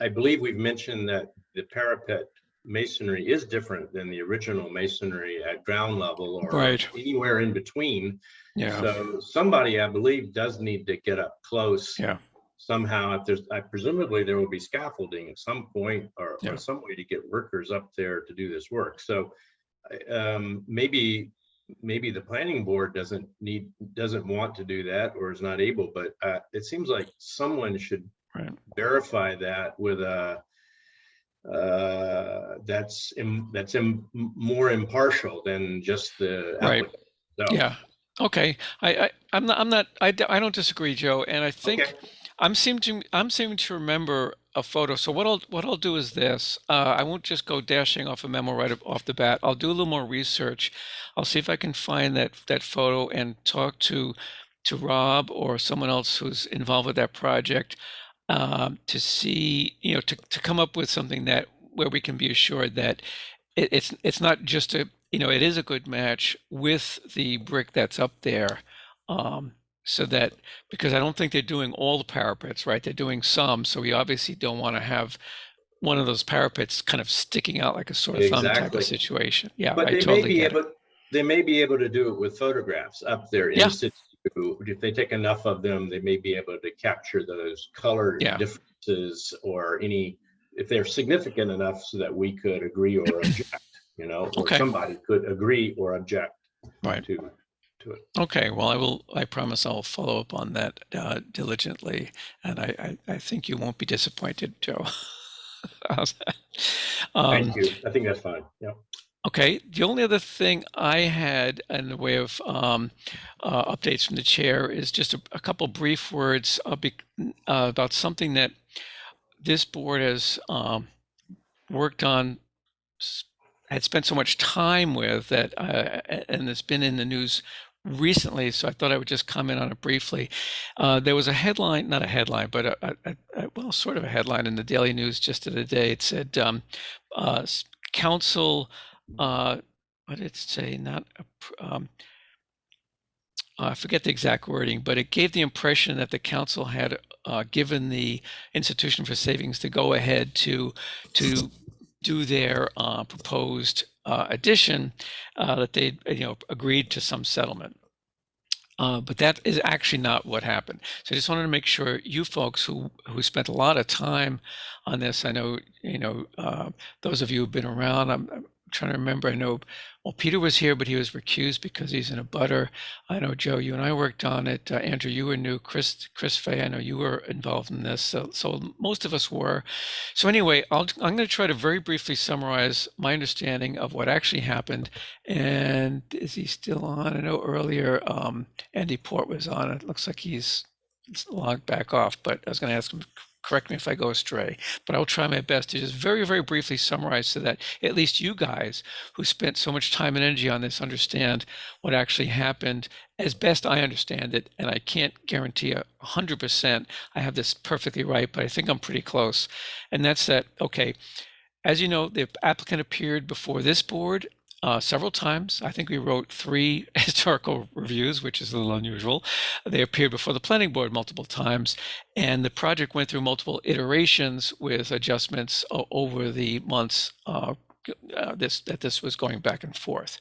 believe we've mentioned that the parapet masonry is different than the original masonry at ground level or Right. anywhere in between. Yeah. So somebody, I believe, does need to get up close. Yeah. Somehow, presumably there will be scaffolding at some point or Yeah. some way to get workers up there to do this work. So maybe the planning board doesn't want to do that or is not able, but it seems like someone should verify that with a that's more impartial than just the applicant. So, Yeah. Okay. I don't disagree, Joe. And I think okay. I'm seeming to remember a photo. So what I'll do is this. I won't just go dashing off a memo right off the bat. I'll do a little more research. I'll see if I can find that photo and talk to Rob or someone else who's involved with that project to see, to come up with something where we can be assured that it's not just it is a good match with the brick that's up there. So that, because I don't think they're doing all the parapets, right? They're doing some. So we obviously don't want to have one of those parapets kind of sticking out like a sore thumb type of situation. Yeah, but I totally get it. They may be able to do it with photographs up there in situ. If they take enough of them, they may be able to capture those color differences or if they're significant enough so that we could agree or object, or somebody could agree or object to it. Okay, well, I promise I'll follow up on that diligently, and I think you won't be disappointed, Joe. How's that? Thank you. I think that's fine. Yeah. Okay, the only other thing I had in the way of updates from the chair is just a couple brief words about something that this board has worked on, had spent so much time with that, and it's been in the news recently, so I thought I would just comment on it briefly. There was a headline, not a headline, but well, sort of a headline in the Daily News just the other day. It said, council, what did it say? I forget the exact wording, but it gave the impression that the council had given the Institution for Savings to go ahead to do their proposed addition, that they agreed to some settlement. But that is actually not what happened. So I just wanted to make sure you folks who spent a lot of time on this, I know, those of you who've been around, trying to remember. I know, well, Peter was here, but he was recused because he's in a butter. I know, Joe, you and I worked on it. Andrew, you were new. Chris Fay, I know you were involved in this. So most of us were. So anyway, I'm going to try to very briefly summarize my understanding of what actually happened. And is he still on? I know earlier Andy Port was on. It looks like he's logged back off, but I was going to ask him, correct me if I go astray, but I'll try my best to just very, very briefly summarize so that at least you guys who spent so much time and energy on this understand what actually happened as best I understand it. And I can't guarantee 100% I have this perfectly right, but I think I'm pretty close. And that's that, okay, as you know, the applicant appeared before this board several times. I think we wrote 3 historical reviews, which is a little unusual. They appeared before the planning board multiple times, and the project went through multiple iterations with adjustments over the months this was going back and forth.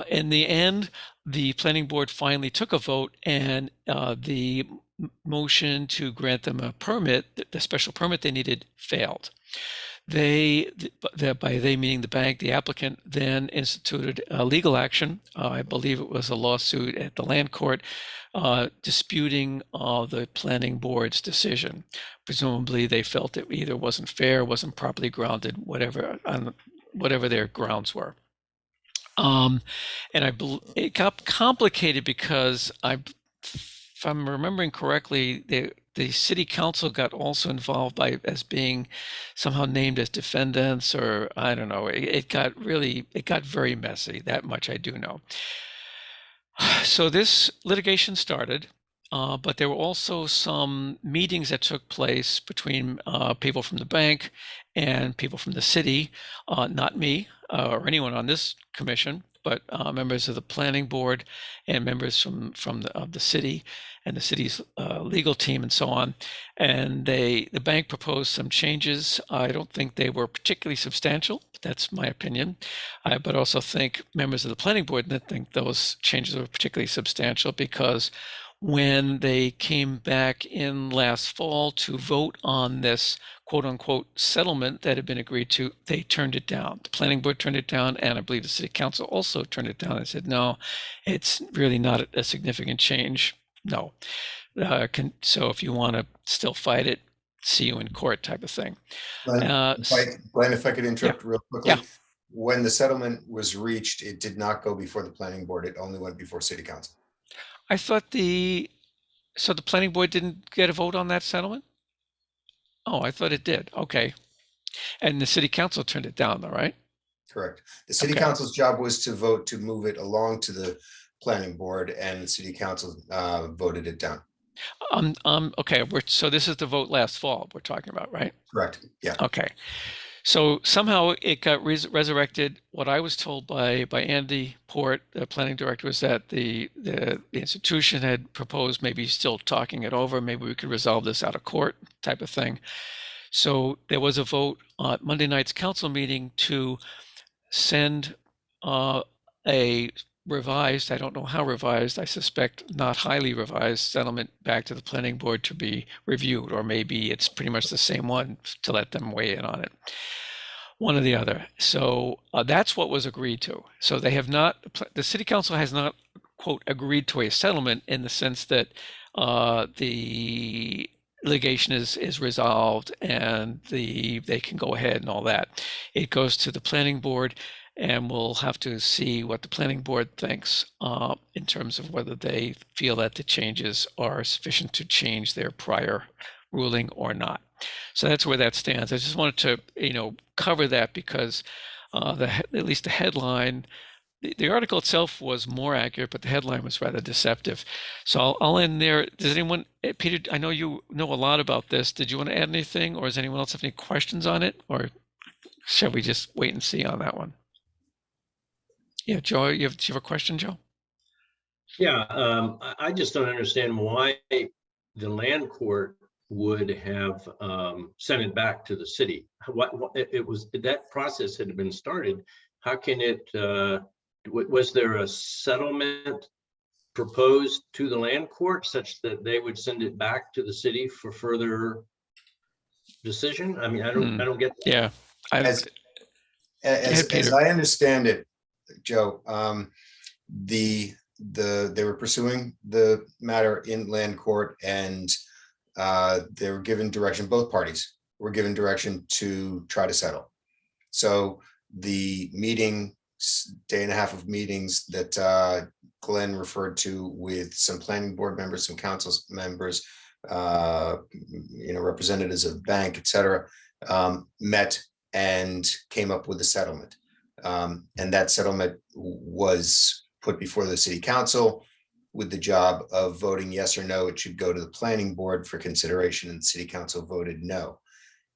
In the end, the planning board finally took a vote, and the motion to grant them a permit, the special permit they needed, failed. By they meaning the bank, the applicant then instituted a legal action. I believe it was a lawsuit at the land court disputing the planning board's decision. Presumably they felt it either wasn't fair, wasn't properly grounded, whatever their grounds were. And it got complicated because if I'm remembering correctly, the city council got also involved as being somehow named as defendants, or I don't know. It got very messy. That much I do know. So this litigation started, but there were also some meetings that took place between people from the bank and people from the city, not me or anyone on this commission, but members of the planning board and members from the city and the city's legal team and so on. And the bank proposed some changes. I don't think they were particularly substantial. That's my opinion. But also think members of the planning board didn't think those changes were particularly substantial, because when they came back in last fall to vote on this quote unquote settlement that had been agreed to, they turned it down. The planning board turned it down, and I believe the city council also turned it down and said, no, it's really not a significant change. No. So if you want to still fight it, see you in court type of thing. Glenn, if I could interrupt real quickly. Yeah. When the settlement was reached, it did not go before the planning board. It only went before city council. I thought the planning board didn't get a vote on that settlement? Oh, I thought it did. Okay. And the city council turned it down though, right? Correct. The city council's job was to vote to move it along to the planning board, and the city council voted it down. Okay. So this is the vote last fall we're talking about, right? Correct. Yeah. Okay. So somehow it got resurrected. What I was told by Andy Port, the planning director, was that the institution had proposed maybe still talking it over. Maybe we could resolve this out of court type of thing. So there was a vote on Monday night's council meeting to send a revised, I don't know how revised, I suspect not highly revised settlement back to the planning board to be reviewed, or maybe it's pretty much the same one, to let them weigh in on it. One or the other. So that's what was agreed to. So they have not, the city council has not, quote, agreed to a settlement in the sense that the litigation is resolved and they can go ahead and all that. It goes to the planning board, and we'll have to see what the planning board thinks in terms of whether they feel that the changes are sufficient to change their prior ruling or not. So that's where that stands. I just wanted to, cover that because at least the headline, the article itself was more accurate, but the headline was rather deceptive. So I'll end there. Does anyone, Peter, I know you know a lot about this. Did you want to add anything, or does anyone else have any questions on it, or shall we just wait and see on that one? Yeah, Joe, do you have a question, Joe? Yeah, I just don't understand why the land court would have sent it back to the city. What it was, that process had been started. How can it? Was there a settlement proposed to the land court such that they would send it back to the city for further decision? I mean, I don't get that. Yeah, As Peter. I understand it, Joe, they were pursuing the matter in land court, and they were given direction, both parties were given direction to try to settle. So the meeting, day and a half of meetings that Glenn referred to with some planning board members, some council members, representatives of the bank, et cetera, met and came up with a settlement. And that settlement was put before the city council with the job of voting yes or no. It should go to the planning board for consideration, and the city council voted no.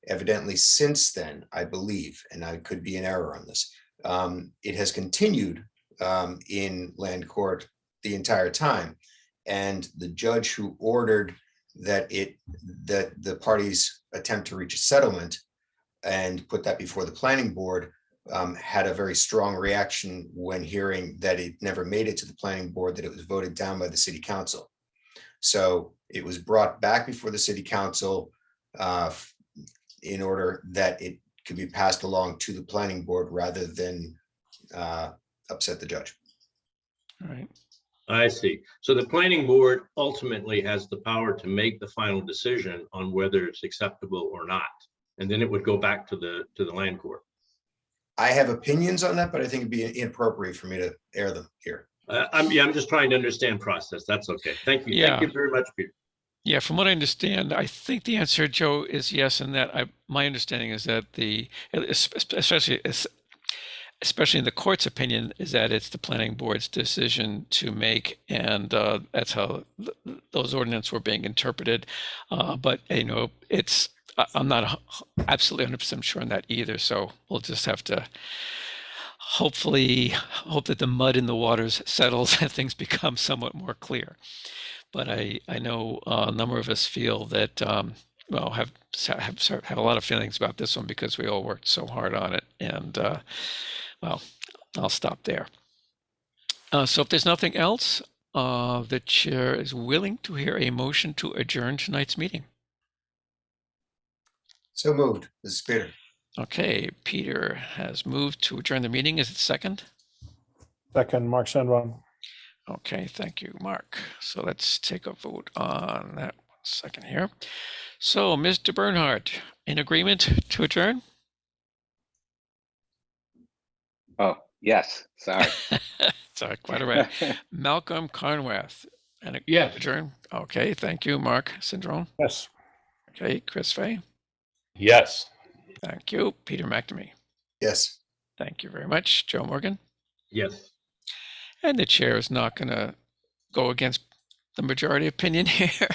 Evidently, since then, I believe, and I could be in error on this, it has continued in land court the entire time. And the judge who ordered that the parties attempt to reach a settlement and put that before the planning board had a very strong reaction when hearing that it never made it to the planning board, that it was voted down by the city council. So it was brought back before the city council in order that it could be passed along to the planning board rather than upset the judge. All right. I see. So the planning board ultimately has the power to make the final decision on whether it's acceptable or not. And then it would go back to the land court. I have opinions on that, but I think it'd be inappropriate for me to air them here. I'm just trying to understand process. That's okay. Thank you. Yeah. Thank you very much, Peter. Yeah, from what I understand, I think the answer, Joe, is yes. And that my understanding is that especially in the court's opinion, is that it's the planning board's decision to make, and that's how those ordinances were being interpreted. But I'm not absolutely 100% sure on that either. So we'll just have to hopefully hope that the mud in the waters settles and things become somewhat more clear. But I know a number of us feel that, have a lot of feelings about this one because we all worked so hard on it. And I'll stop there. So if there's nothing else, the chair is willing to hear a motion to adjourn tonight's meeting. So moved. This is Peter. Okay, Peter has moved to adjourn the meeting. Is it second? Second, Mark Sandron. Okay, thank you, Mark. So let's take a vote on that 1 second here. So, Mr. Bernhardt, in agreement to adjourn? Oh, yes, sorry. Sorry, quite all right. Malcolm Carnwath, and Yes. adjourn. Okay, thank you, Mark Sindrone. Yes. Okay, Chris Fay. Yes. Thank you, Peter McNamee. Yes. Thank you very much, Joe Morgan. Yes. And the chair is not going to go against the majority opinion here.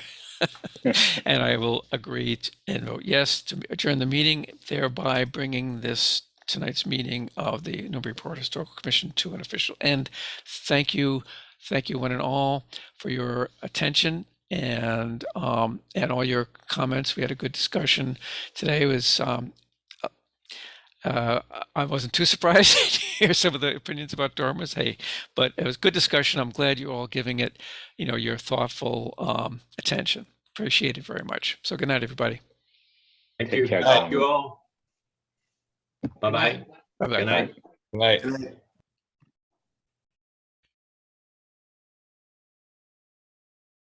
And I will agree and vote yes to adjourn the meeting, thereby bringing tonight's meeting of the Newburyport Historical Commission to an official end. Thank you one and all for your attention and all your comments. We had a good discussion today. It was I wasn't too surprised to hear some of the opinions about dormers. But it was good discussion. I'm glad you're all giving it, your thoughtful attention. Appreciate it very much. So good night, everybody. Thank Take you. care, Thank Tom. you all. Bye-bye. Bye-bye. Good night. Good night. Good night.